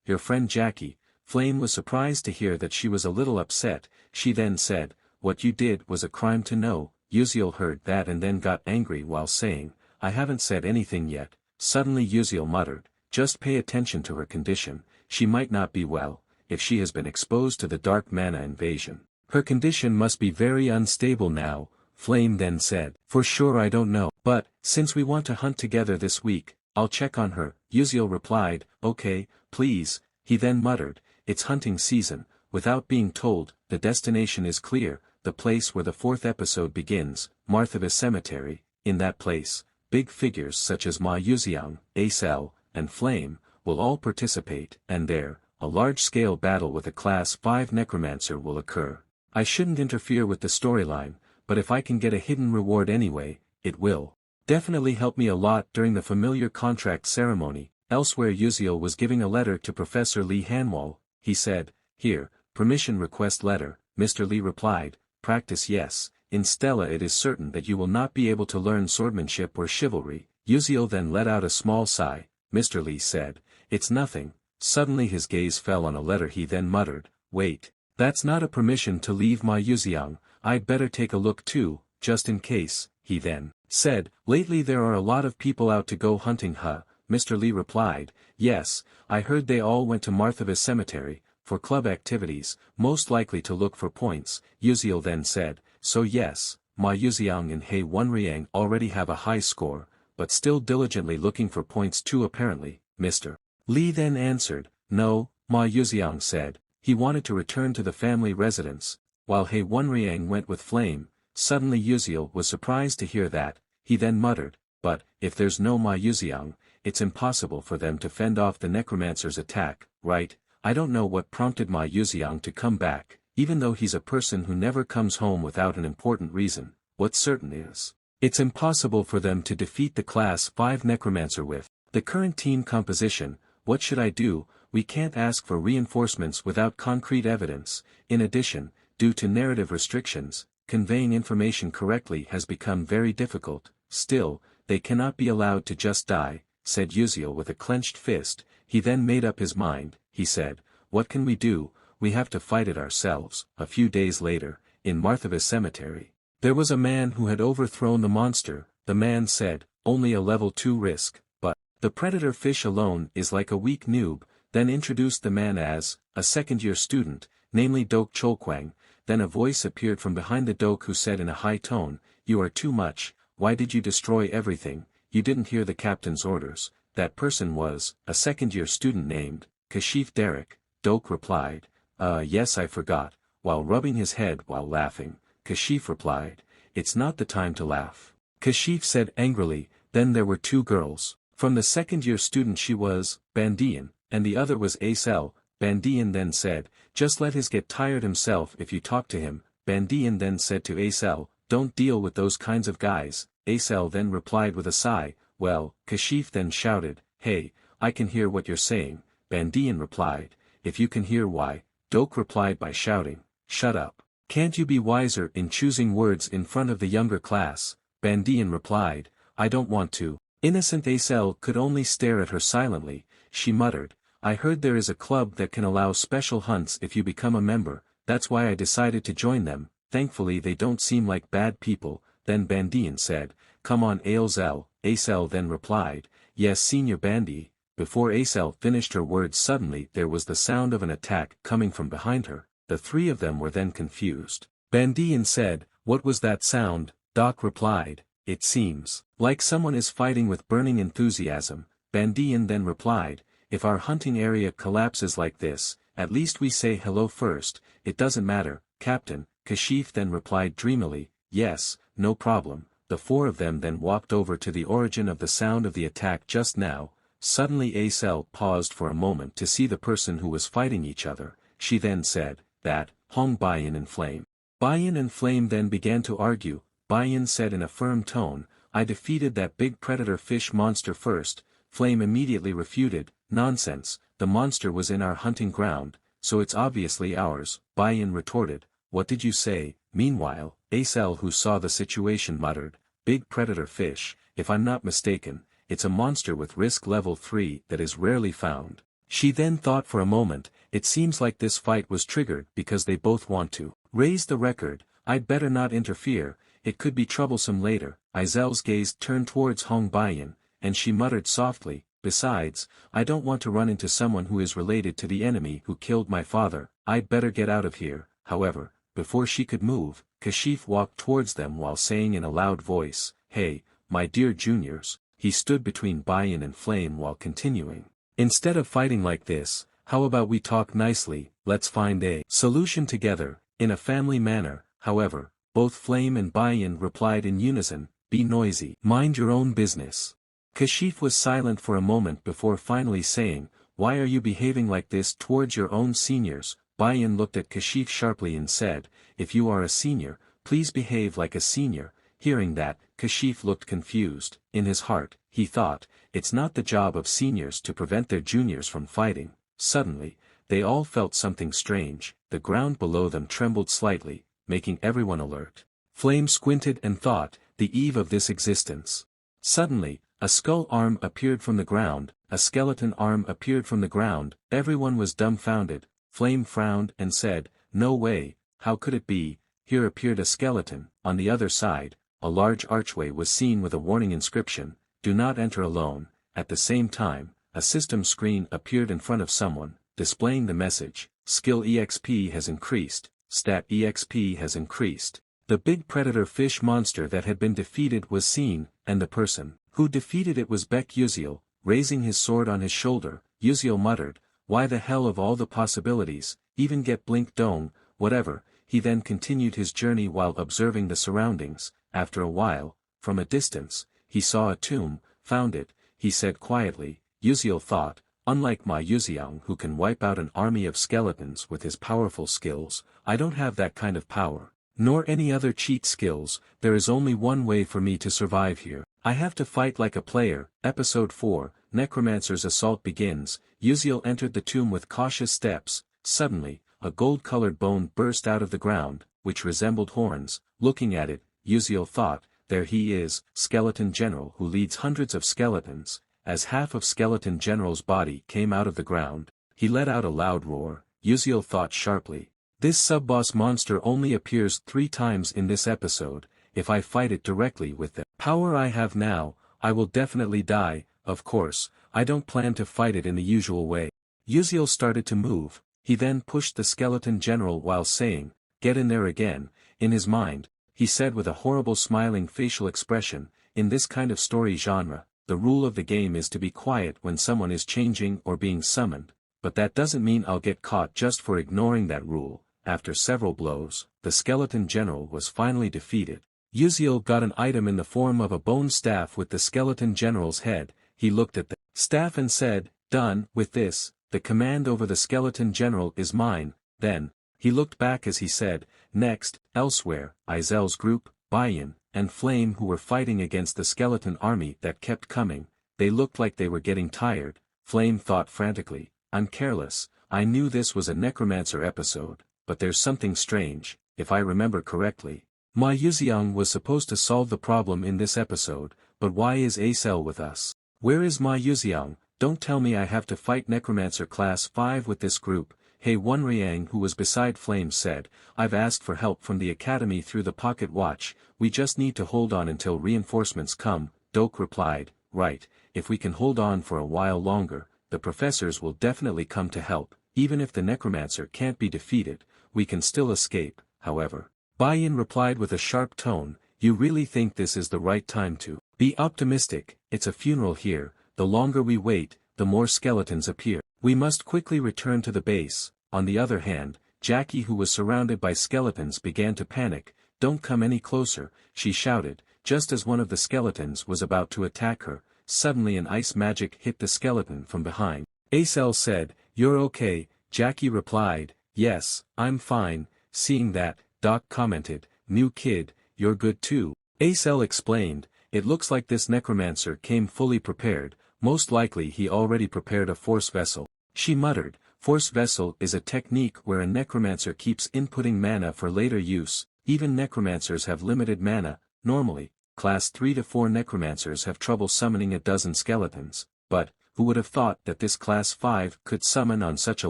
your friend Jackie. Flame was surprised to hear that she was a little upset. She then said, what you did was a crime to know. Yuseol heard that and then got angry while saying, I haven't said anything yet. Suddenly Yuseol muttered, just pay attention to her condition, she might not be well. If she has been exposed to the dark mana invasion, her condition must be very unstable now. Flame then said, for sure I don't know, but, since we want to hunt together this week, I'll check on her. Yuseol replied, okay, please. He then muttered, it's hunting season. Without being told, the destination is clear, the place where the fourth episode begins, Marthavis Cemetery. In that place, big figures such as Ma Yuseong, Acel, and Flame, will all participate, and there, a large-scale battle with a Class 5 necromancer will occur. I shouldn't interfere with the storyline, but if I can get a hidden reward anyway, it will definitely help me a lot during the familiar contract ceremony. Elsewhere Yuseol was giving a letter to Professor Lee Hanwol. He said, here, permission request letter. Mr. Lee replied, practice yes, in Stella it is certain that you will not be able to learn swordsmanship or chivalry. Yuseol then let out a small sigh. Mr. Lee said, it's nothing. Suddenly his gaze fell on a letter. He then muttered, wait, that's not a permission to leave Ma Yuseong, I'd better take a look too, just in case. He then said, lately there are a lot of people out to go hunting huh? Mr. Lee replied, yes, I heard they all went to Marthavis Cemetery, for club activities, most likely to look for points. Yuseol then said, so yes, Ma Yuxiang and He Wenriang already have a high score, but still diligently looking for points too apparently, Mr. Li then answered, no, Ma Yuxiang said, he wanted to return to the family residence, while He Wenriang went with Flame. Suddenly Yuxiel was surprised to hear that, he then muttered, but, if there's no Ma Yuxiang, it's impossible for them to fend off the necromancer's attack, right? I don't know what prompted Ma Yuxiang to come back, even though he's a person who never comes home without an important reason. What's certain is, it's impossible for them to defeat the Class 5 necromancer with the current team composition. What should I do? We can't ask for reinforcements without concrete evidence. In addition, due to narrative restrictions, conveying information correctly has become very difficult. Still, they cannot be allowed to just die, said Yuziel with a clenched fist. He then made up his mind. He said, what can we do? We have to fight it ourselves. A few days later, in Marthavis Cemetery, there was a man who had overthrown the monster. The man said, only a level 2 risk, but the predator fish alone is like a weak noob. Then introduced the man as a second-year student, namely Dok Cholkwang. Then a voice appeared from behind the Dok who said in a high tone, you are too much. Why did you destroy everything? You didn't hear the captain's orders. That person was a second-year student named Kashif Derek. Dok replied, yes, I forgot. While rubbing his head while laughing, Kashif replied, it's not the time to laugh. Kashif said angrily. Then there were two girls. From the second-year student she was Bandian, and the other was Acel. Bandian then said, just let his get tired himself if you talk to him. Bandian then said to Acel, don't deal with those kinds of guys. Acel then replied with a sigh, well. Kashif then shouted, hey, I can hear what you're saying. Bandian replied, if you can hear why. Dok replied by shouting, shut up. Can't you be wiser in choosing words in front of the younger class? Bandian replied, I don't want to. Innocent Acel could only stare at her silently. She muttered, I heard there is a club that can allow special hunts if you become a member. That's why I decided to join them. Thankfully they don't seem like bad people. Then Bandian said, come on Aelzel. Acel then replied, yes Senior Bandy. Before Acel finished her words suddenly there was the sound of an attack coming from behind her. The three of them were then confused. Bandian said, what was that sound? Doc replied, it seems like someone is fighting with burning enthusiasm. Bandian then replied, if our hunting area collapses like this, at least we say hello first. It doesn't matter, Captain. Kashif then replied dreamily, yes, no problem. The four of them then walked over to the origin of the sound of the attack just now. Suddenly Acel paused for a moment to see the person who was fighting each other. She then said, that, Hong Bayan and Flame. Bayan and Flame then began to argue. Bayan said in a firm tone, I defeated that big predator fish monster first. Flame immediately refuted, nonsense, the monster was in our hunting ground, so it's obviously ours. Bayan retorted, what did you say? Meanwhile, Acel who saw the situation muttered, big predator fish, if I'm not mistaken, it's a monster with risk level 3 that is rarely found. She then thought for a moment, it seems like this fight was triggered because they both want to raise the record. I'd better not interfere, it could be troublesome later. Azel's gaze turned towards Hong Bayan, and she muttered softly, besides, I don't want to run into someone who is related to the enemy who killed my father. I'd better get out of here. However, before she could move, Kashif walked towards them while saying in a loud voice, hey, my dear juniors. He stood between Bayan and Flame while continuing, instead of fighting like this, how about we talk nicely? Let's find a solution together, in a family manner. However, both Flame and Bayan replied in unison, be noisy. Mind your own business. Kashif was silent for a moment before finally saying, why are you behaving like this towards your own seniors? Bayan looked at Kashif sharply and said, if you are a senior, please behave like a senior. Hearing that, Kashif looked confused. In his heart, he thought, it's not the job of seniors to prevent their juniors from fighting. Suddenly, they all felt something strange. The ground below them trembled slightly, making everyone alert. Flame squinted and thought, the eve of this existence. Suddenly, a skull arm appeared from the ground, a skeleton arm appeared from the ground. Everyone was dumbfounded. Flame frowned and said, no way, how could it be? Here appeared a skeleton. On the other side, a large archway was seen with a warning inscription, do not enter alone. At the same time, a system screen appeared in front of someone, displaying the message, skill EXP has increased, stat EXP has increased. The big predator fish monster that had been defeated was seen, and the person who defeated it was Baek Yuseol. Raising his sword on his shoulder, Yuseol muttered, "Why the hell of all the possibilities, even get Blink Dong, whatever." He then continued his journey while observing the surroundings. After a while, from a distance, he saw a tomb. "Found it," he said quietly. Yuseol thought, "Unlike my Yuseong who can wipe out an army of skeletons with his powerful skills, I don't have that kind of power, nor any other cheat skills. There is only one way for me to survive here. I have to fight like a player." Episode 4, Necromancer's Assault begins. Yuseol entered the tomb with cautious steps. Suddenly, a gold-colored bone burst out of the ground, which resembled horns. Looking at it, Yuseol thought, "There he is, Skeleton General who leads hundreds of skeletons." As half of Skeleton General's body came out of the ground, he let out a loud roar. Yuseol thought sharply, "This sub-boss monster only appears 3 times in this episode. If I fight it directly with the power I have now, I will definitely die. Of course, I don't plan to fight it in the usual way." Yuseol started to move. He then pushed the Skeleton General while saying, "Get in there again." In his mind, he said with a horrible smiling facial expression, "In this kind of story genre, the rule of the game is to be quiet when someone is changing or being summoned, but that doesn't mean I'll get caught just for ignoring that rule." After several blows, the Skeleton General was finally defeated. Yuseol got an item in the form of a bone staff with the Skeleton General's head. He looked at the staff and said, "Done with this, the command over the Skeleton General is mine." Then, he looked back as he said, "Next." Elsewhere, Izel's group, Bayan, and Flame who were fighting against the skeleton army that kept coming. They looked like they were getting tired. Flame thought frantically, "I'm careless, I knew this was a Necromancer episode, but there's something strange. If I remember correctly, Ma Yuseong was supposed to solve the problem in this episode, but why is Acel with us? Where is Ma Yuseong? Don't tell me I have to fight Necromancer Class 5 with this group." Hey One Riang who was beside Flame said, "I've asked for help from the Academy through the Pocket Watch, we just need to hold on until reinforcements come." Doke replied, "Right, if we can hold on for a while longer, the professors will definitely come to help. Even if the Necromancer can't be defeated, we can still escape." However, Bayan replied with a sharp tone, "You really think this is the right time to be optimistic? It's a funeral here. The longer we wait, the more skeletons appear. We must quickly return to the base." On the other hand, Jackie who was surrounded by skeletons began to panic. "Don't come any closer," she shouted, just as one of the skeletons was about to attack her. Suddenly an ice magic hit the skeleton from behind. Acel said, "You're okay?" Jackie replied, "Yes, I'm fine." Seeing that, Doc commented, "New kid, you're good too." Acel explained, "It looks like this necromancer came fully prepared, most likely he already prepared a force vessel." She muttered, "Force vessel is a technique where a necromancer keeps inputting mana for later use. Even necromancers have limited mana. Normally, class 3 to 4 necromancers have trouble summoning a dozen skeletons, but who would have thought that this class 5 could summon on such a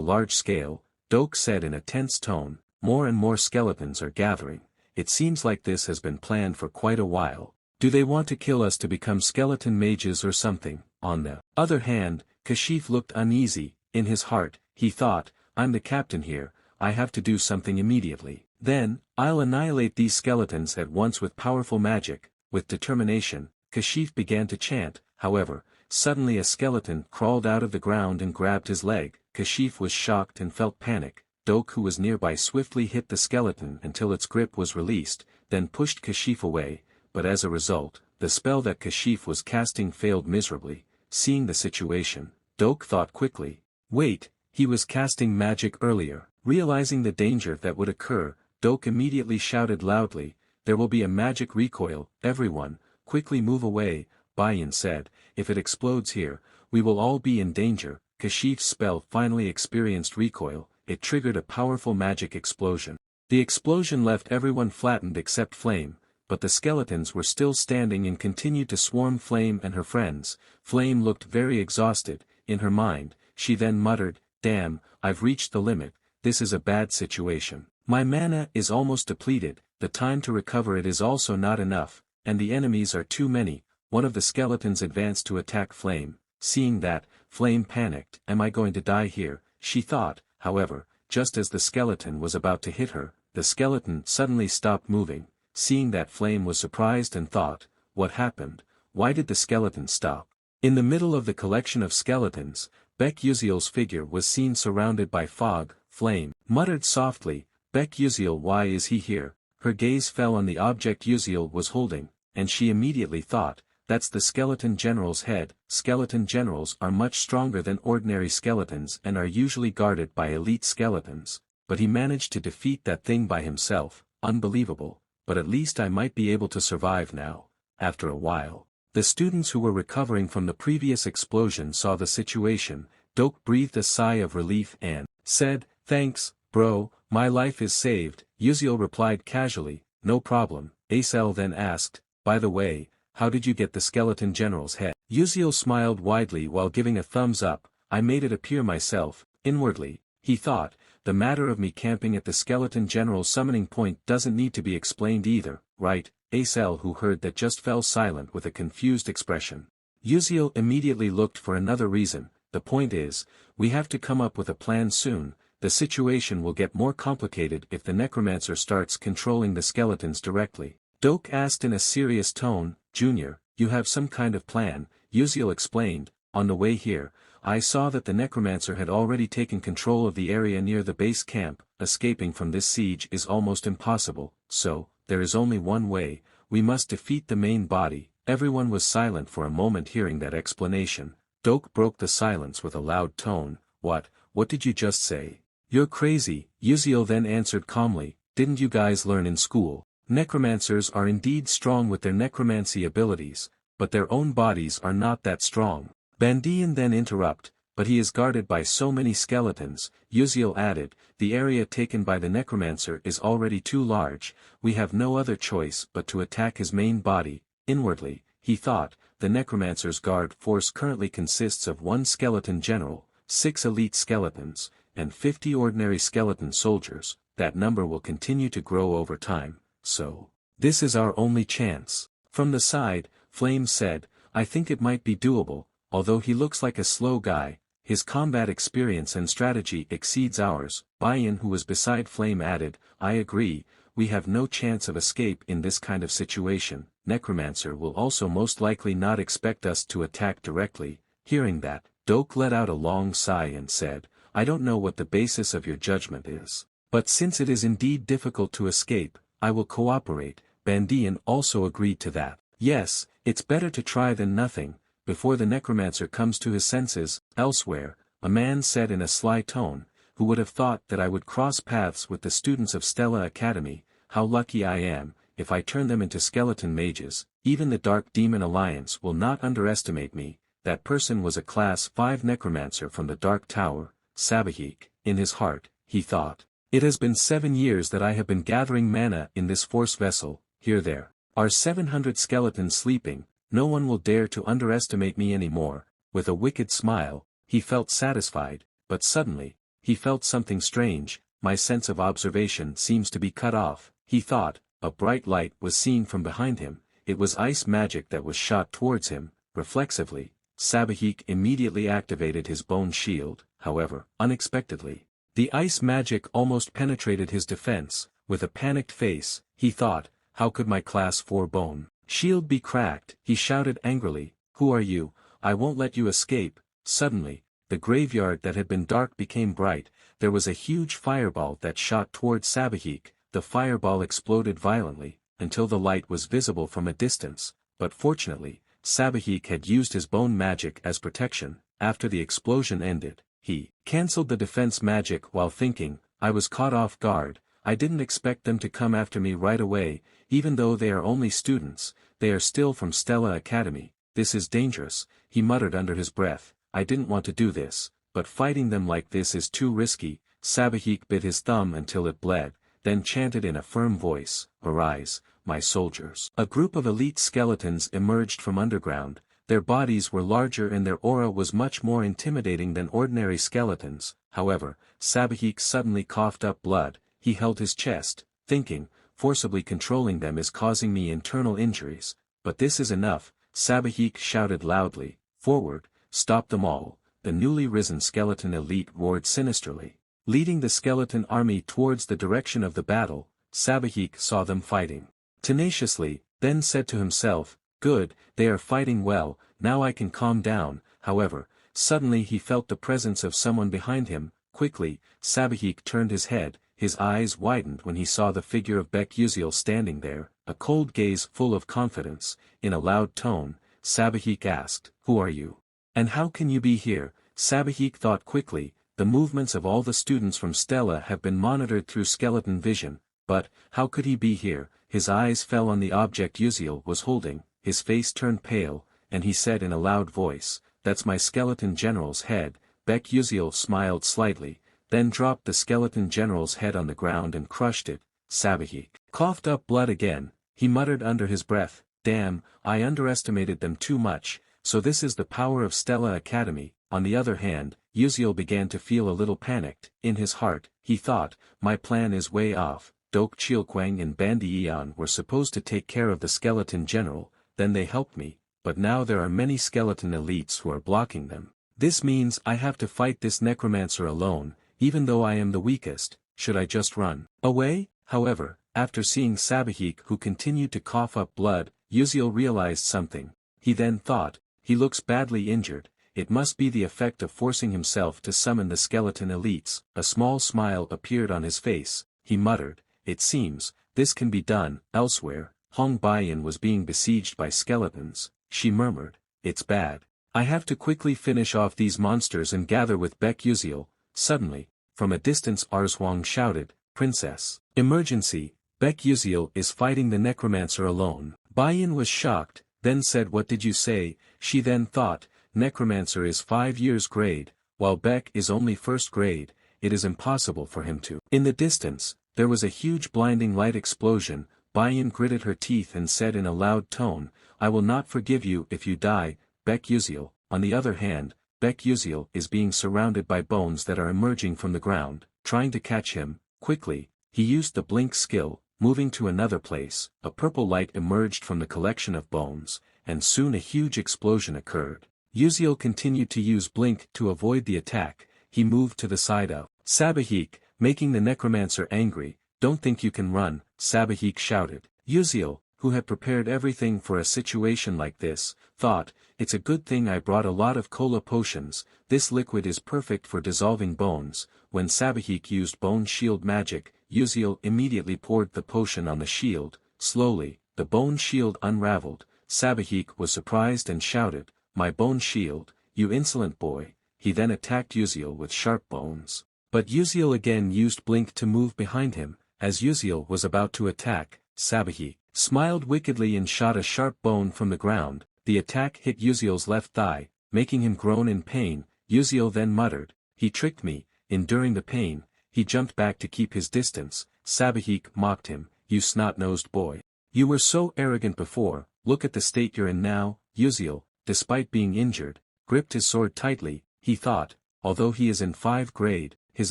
large scale?" Doke said in a tense tone, "More and more skeletons are gathering. It seems like this has been planned for quite a while. Do they want to kill us to become skeleton mages or something?" On the other hand, Kashif looked uneasy. In his heart, he thought, "I'm the captain here, I have to do something immediately. Then, I'll annihilate these skeletons at once with powerful magic." With determination, Kashif began to chant. However, suddenly a skeleton crawled out of the ground and grabbed his leg. Kashif was shocked and felt panic. Doke who was nearby swiftly hit the skeleton until its grip was released, then pushed Kashif away, but as a result, the spell that Kashif was casting failed miserably. Seeing the situation, Doke thought quickly, "Wait, he was casting magic earlier." Realizing the danger that would occur, Doke immediately shouted loudly, "There will be a magic recoil, everyone, quickly move away." Bayan said, "If it explodes here, we will all be in danger." Kashif's spell finally experienced recoil. It triggered a powerful magic explosion. The explosion left everyone flattened except Flame, but the skeletons were still standing and continued to swarm Flame and her friends. Flame looked very exhausted. In her mind, she then muttered, "Damn, I've reached the limit, this is a bad situation. My mana is almost depleted, the time to recover it is also not enough, and the enemies are too many." One of the skeletons advanced to attack Flame. Seeing that, Flame panicked. "Am I going to die here?" she thought. However, just as the skeleton was about to hit her, the skeleton suddenly stopped moving. seeing that flame was surprised and thought, what happened? Why did the skeleton stop? In the middle of the collection of skeletons, Baek Yuseol's figure was seen surrounded by fog. Flame muttered softly, Baek Yuseol, why is he here? Her gaze fell on the object Yuseol was holding, and she immediately thought, that's the skeleton general's head. Skeleton generals are much stronger than ordinary skeletons and are usually guarded by elite skeletons, but he managed to defeat that thing by himself. Unbelievable, but at least I might be able to survive now. After a while, the students who were recovering from the previous explosion saw the situation. Doke breathed a sigh of relief and said, thanks, bro, my life is saved. Yuseol replied casually, no problem. Yuseol then asked, by the way, how did you get the skeleton general's head? Yuseol smiled widely while giving a thumbs up, I made it appear myself. Inwardly, he thought, the matter of me camping at the skeleton general's summoning point doesn't need to be explained either, right? Yuseol, who heard that, just fell silent with a confused expression. Yuseol immediately looked for another reason. The point is, we have to come up with a plan soon. The situation will get more complicated if the necromancer starts controlling the skeletons directly. Doke asked in a serious tone, Junior, you have some kind of plan? Yuseol explained, on the way here, I saw that the necromancer had already taken control of the area near the base camp. Escaping from this siege is almost impossible, so, there is only one way, we must defeat the main body. Everyone was silent for a moment hearing that explanation. Doke broke the silence with a loud tone, what did you just say? You're crazy, Yuseol then answered calmly, didn't you guys learn in school? Necromancers are indeed strong with their necromancy abilities, but their own bodies are not that strong. Bandian then interrupted, but he is guarded by so many skeletons. Yuseol added, the area taken by the necromancer is already too large, we have no other choice but to attack his main body. Inwardly, he thought, the necromancer's guard force currently consists of 1 skeleton general, 6 elite skeletons, and 50 ordinary skeleton soldiers. That number will continue to grow over time, so this is our only chance. From the side, Flame said, I think it might be doable, although he looks like a slow guy, his combat experience and strategy exceeds ours. Bayan, who was beside Flame, added, I agree, we have no chance of escape in this kind of situation. Necromancer will also most likely not expect us to attack directly. Hearing that, Doke let out a long sigh and said, I don't know what the basis of your judgment is, but since it is indeed difficult to escape, I will cooperate. Bandian also agreed to that. Yes, it's better to try than nothing, before the necromancer comes to his senses. Elsewhere, a man said in a sly tone, who would have thought that I would cross paths with the students of Stella Academy, how lucky I am, if I turn them into skeleton mages. Even the Dark Demon Alliance will not underestimate me. That person was a Class 5 necromancer from the Dark Tower, Sabahik. In his heart, he thought, it has been 7 years that I have been gathering mana in this force vessel. Here there are 700 skeletons sleeping, no one will dare to underestimate me anymore. With a wicked smile, he felt satisfied, but suddenly, he felt something strange. My sense of observation seems to be cut off, he thought. A bright light was seen from behind him. It was ice magic that was shot towards him. Reflexively, Sabahik immediately activated his bone shield. However, unexpectedly, the ice magic almost penetrated his defense. With a panicked face, he thought, how could my Class 4 bone shield be cracked? He shouted angrily, who are you? I won't let you escape. Suddenly, the graveyard that had been dark became bright. There was a huge fireball that shot towards Sabahik. The fireball exploded violently, until the light was visible from a distance, but fortunately, Sabahik had used his bone magic as protection. After the explosion ended, he cancelled the defense magic while thinking, I was caught off guard, I didn't expect them to come after me right away. Even though they are only students, they are still from Stella Academy. This is dangerous, he muttered under his breath, I didn't want to do this, but fighting them like this is too risky. Sabahik bit his thumb until it bled, then chanted in a firm voice, arise, my soldiers. A group of elite skeletons emerged from underground. Their bodies were larger and their aura was much more intimidating than ordinary skeletons. However, Sabahik suddenly coughed up blood. He held his chest, thinking, forcibly controlling them is causing me internal injuries, but this is enough. Sabahik shouted loudly, forward, stop them all. The newly risen skeleton elite roared sinisterly. Leading the skeleton army towards the direction of the battle, Sabahik saw them fighting. tenaciously, then said to himself, good, they are fighting well, now I can calm down. However, suddenly he felt the presence of someone behind him. Quickly, Sabahik turned his head, his eyes widened when he saw the figure of Baek Yuseol standing there, a cold gaze full of confidence. In a loud tone, Sabahik asked, who are you? And how can you be here? Sabahik thought quickly, the movements of all the students from Stella have been monitored through skeleton vision, but, how could he be here? His eyes fell on the object Yuseol was holding, his face turned pale, and he said in a loud voice, that's my skeleton general's head. Baek Yuseol smiled slightly, then dropped the skeleton general's head on the ground and crushed it. Sabahik coughed up blood again. He muttered under his breath, damn, I underestimated them too much, so this is the power of Stella Academy. On the other hand, Yuseol began to feel a little panicked. In his heart, he thought, my plan is way off. Dok Chilkwang and Bandi Eon were supposed to take care of the skeleton general, then they helped me, but now there are many skeleton elites who are blocking them. This means I have to fight this necromancer alone, even though I am the weakest. Should I just run away? However, after seeing Sabahik who continued to cough up blood, Yuseol realized something. He then thought, he looks badly injured, it must be the effect of forcing himself to summon the skeleton elites. A small smile appeared on his face. He muttered, it seems, this can be done. Elsewhere, Hong Baiyan was being besieged by skeletons. She murmured, it's bad. I have to quickly finish off these monsters and gather with Baek Yuseol. Suddenly, from a distance Arzhuang shouted, Princess, emergency, Baek Yuseol is fighting the necromancer alone. Baiyan was shocked, then said what did you say? She then thought, necromancer is 5 years grade, while Baek is only first grade, it is impossible for him to. In the distance, there was a huge blinding light explosion. Baiyan gritted her teeth and said in a loud tone, I will not forgive you if you die. Baek Yuseol, on the other hand, Baek Yuseol is being surrounded by bones that are emerging from the ground, trying to catch him. Quickly, he used the blink skill, moving to another place. A purple light emerged from the collection of bones, and soon a huge explosion occurred. Yuseol continued to use blink to avoid the attack. He moved to the side of Sabahik, making the necromancer angry. Don't think you can run, Sabahik shouted. Yuseol, who had prepared everything for a situation like this, thought, it's a good thing I brought a lot of cola potions, this liquid is perfect for dissolving bones. When Sabahik used bone shield magic, Yuseol immediately poured the potion on the shield. Slowly, the bone shield unraveled. Sabahik was surprised and shouted, my bone shield, you insolent boy. He then attacked Yuseol with sharp bones. But Yuseol again used blink to move behind him. As Yuseol was about to attack, Sabahik smiled wickedly and shot a sharp bone from the ground. The attack hit Yuseol's left thigh, making him groan in pain. Yuseol then muttered, he tricked me. Enduring the pain, he jumped back to keep his distance. Sabahik mocked him, you snot-nosed boy. You were so arrogant before, look at the state you're in now. Yuseol, despite being injured, gripped his sword tightly. He thought, although he is in 5th grade, his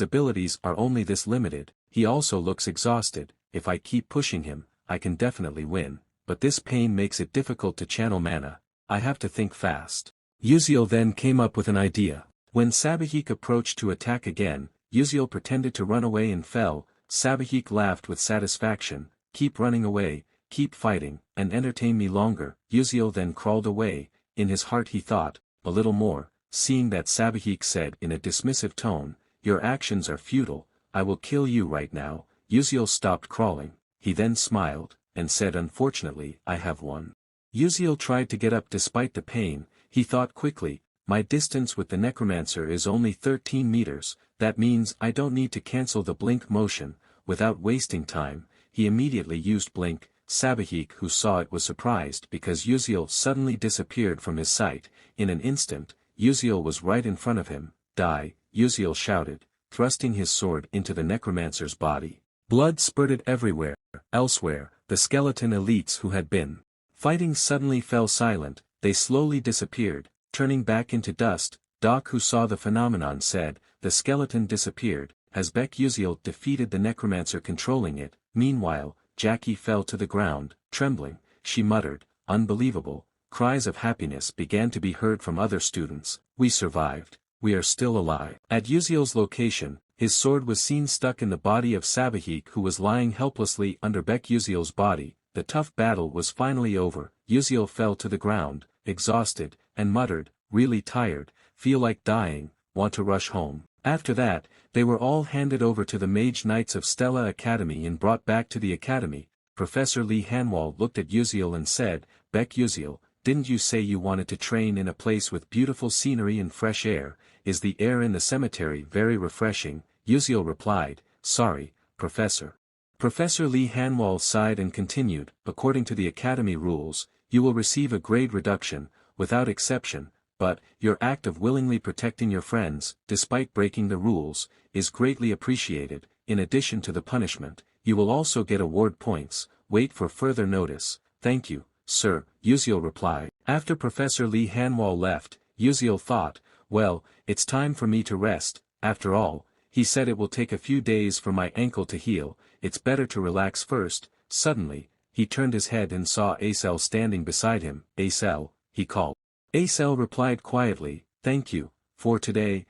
abilities are only this limited. He also looks exhausted. If I keep pushing him, I can definitely win, but this pain makes it difficult to channel mana. I have to think fast. Yuseol then came up with an idea. When Sabahik approached to attack again, Yuseol pretended to run away and fell. Sabahik laughed with satisfaction, keep running away, keep fighting, and entertain me longer. Yuseol then crawled away. In his heart he thought, a little more. Seeing that, Sabahik said in a dismissive tone, your actions are futile, I will kill you right now. Yuseol stopped crawling. He then smiled, and said unfortunately I have won. Yuseol tried to get up despite the pain. He thought quickly, my distance with the necromancer is only 13 meters, that means I don't need to cancel the blink motion. Without wasting time, he immediately used blink. Sabahik who saw it was surprised because Yuseol suddenly disappeared from his sight. In an instant, Yuseol was right in front of him. Die, Yuseol shouted, thrusting his sword into the necromancer's body. Blood spurted everywhere. Elsewhere, the skeleton elites who had been fighting suddenly fell silent. They slowly disappeared, turning back into dust. Doc, who saw the phenomenon, said, the skeleton disappeared. Has Baek Yuseol defeated the necromancer controlling it? Meanwhile, Jackie fell to the ground, trembling. She muttered, unbelievable. Cries of happiness began to be heard from other students. We survived. We are still alive. At Yuseol's location, his sword was seen stuck in the body of Sabahik, who was lying helplessly under Baek Yuseol's body. the tough battle was finally over. Yuseol fell to the ground, exhausted, and muttered, really tired, feel like dying, want to rush home. After that, they were all handed over to the Mage Knights of Stella Academy and brought back to the academy. Professor Lee Hanwol looked at Yuseol and said, Baek Yuseol, didn't you say you wanted to train in a place with beautiful scenery and fresh air? Is the air in the cemetery very refreshing? Yuseol replied, sorry, Professor. Professor Lee Hanwol sighed and continued, according to the academy rules, you will receive a grade reduction, without exception, but, your act of willingly protecting your friends, despite breaking the rules, is greatly appreciated. In addition to the punishment, you will also get award points. Wait for further notice. Thank you, sir, Yuseol replied. After Professor Lee Hanwol left, Yuseol thought, well, it's time for me to rest. After all, he said it will take a few days for my ankle to heal, it's better to relax first. Suddenly, he turned his head and saw Aether standing beside him. Aether, he called. Aether replied quietly, thank you, for today.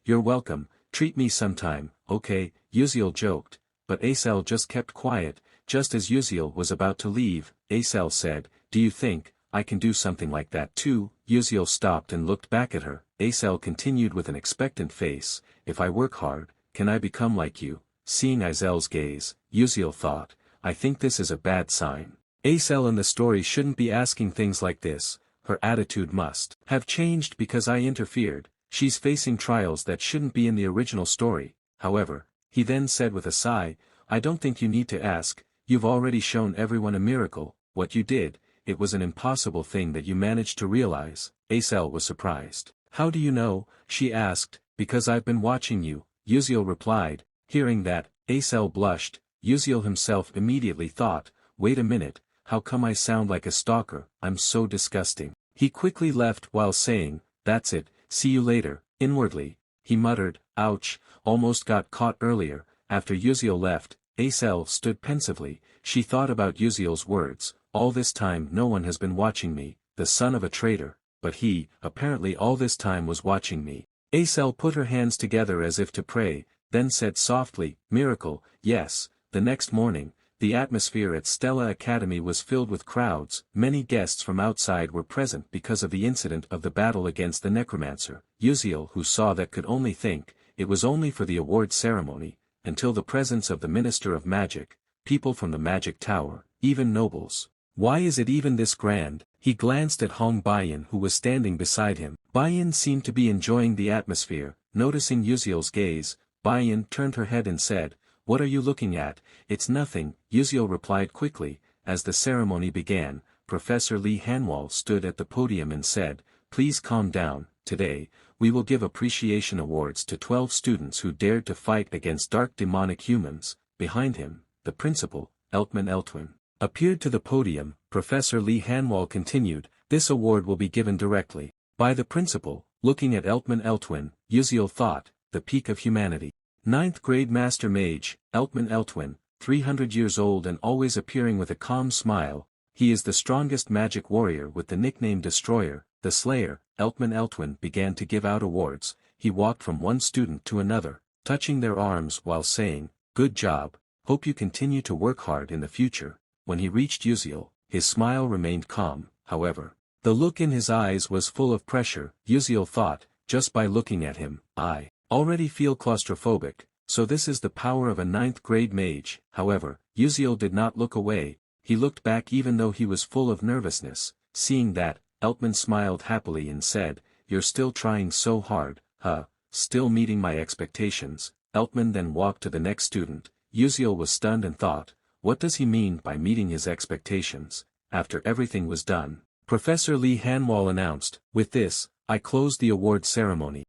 You're welcome, treat me sometime. Okay, Yuseol joked, but Aether just kept quiet. Just as Yuseol was about to leave, Aether said, do you think I can do something like that too? Yuseol stopped and looked back at her. Aether continued with an expectant face, if I work hard, can I become like you? Seeing Aether's gaze, Yuseol thought, I think this is a bad sign. Aether in the story shouldn't be asking things like this, her attitude must have changed because I interfered. She's facing trials that shouldn't be in the original story. However, he then said with a sigh, I don't think you need to ask, you've already shown everyone a miracle. What you did, it was an impossible thing that you managed to realize. Aether was surprised. How do you know? She asked. Because I've been watching you, Yuseol replied. Hearing that, Aether blushed. Yuseol himself immediately thought, wait a minute, how come I sound like a stalker? I'm so disgusting. He quickly left while saying, that's it, see you later. Inwardly, he muttered, ouch, almost got caught earlier. After Yuseol left, Aether stood pensively. She thought about Yuseol's words, all this time no one has been watching me, the son of a traitor, but he, apparently all this time was watching me. Aether put her hands together as if to pray, then said softly, miracle, yes. The next morning, the atmosphere at Stella Academy was filled with crowds. Many guests from outside were present because of the incident of the battle against the necromancer. Yuseol, who saw that, could only think, it was only for the award ceremony, until the presence of the Minister of Magic, people from the Magic Tower, even nobles. Why is it even this grand? He glanced at Hong Baiyan who was standing beside him. Baiyan seemed to be enjoying the atmosphere. Noticing Yuseol's gaze, Baiyan turned her head and said, what are you looking at? It's nothing, Yuseol replied quickly. As the ceremony began, Professor Lee Hanwol stood at the podium and said, please calm down. Today, we will give appreciation awards to 12 students who dared to fight against dark demonic humans. Behind him, the principal, Eltman Eltwin, appeared to the podium. Professor Lee Hanwol continued, this award will be given directly by the principal. Looking at Eltman Eltwin, Yuseol thought, the peak of humanity. 9th grade Master Mage, Eltman Eltwin, 300 years old and always appearing with a calm smile. He is the strongest magic warrior with the nickname Destroyer, the Slayer. Eltman Eltwin began to give out awards. He walked from one student to another, touching their arms while saying, good job, hope you continue to work hard in the future. When he reached Yuseol, his smile remained calm, however. The look in his eyes was full of pressure. Yuseol thought, just by looking at him, I already feel claustrophobic, so this is the power of a 9th grade mage. However, Yuseol did not look away, he looked back even though he was full of nervousness. Seeing that, Eltman smiled happily and said, you're still trying so hard, huh, still meeting my expectations. Eltman then walked to the next student. Yuseol was stunned and thought, what does he mean by meeting his expectations? After everything was done, Professor Lee Hanwol announced, with this, I close the award ceremony.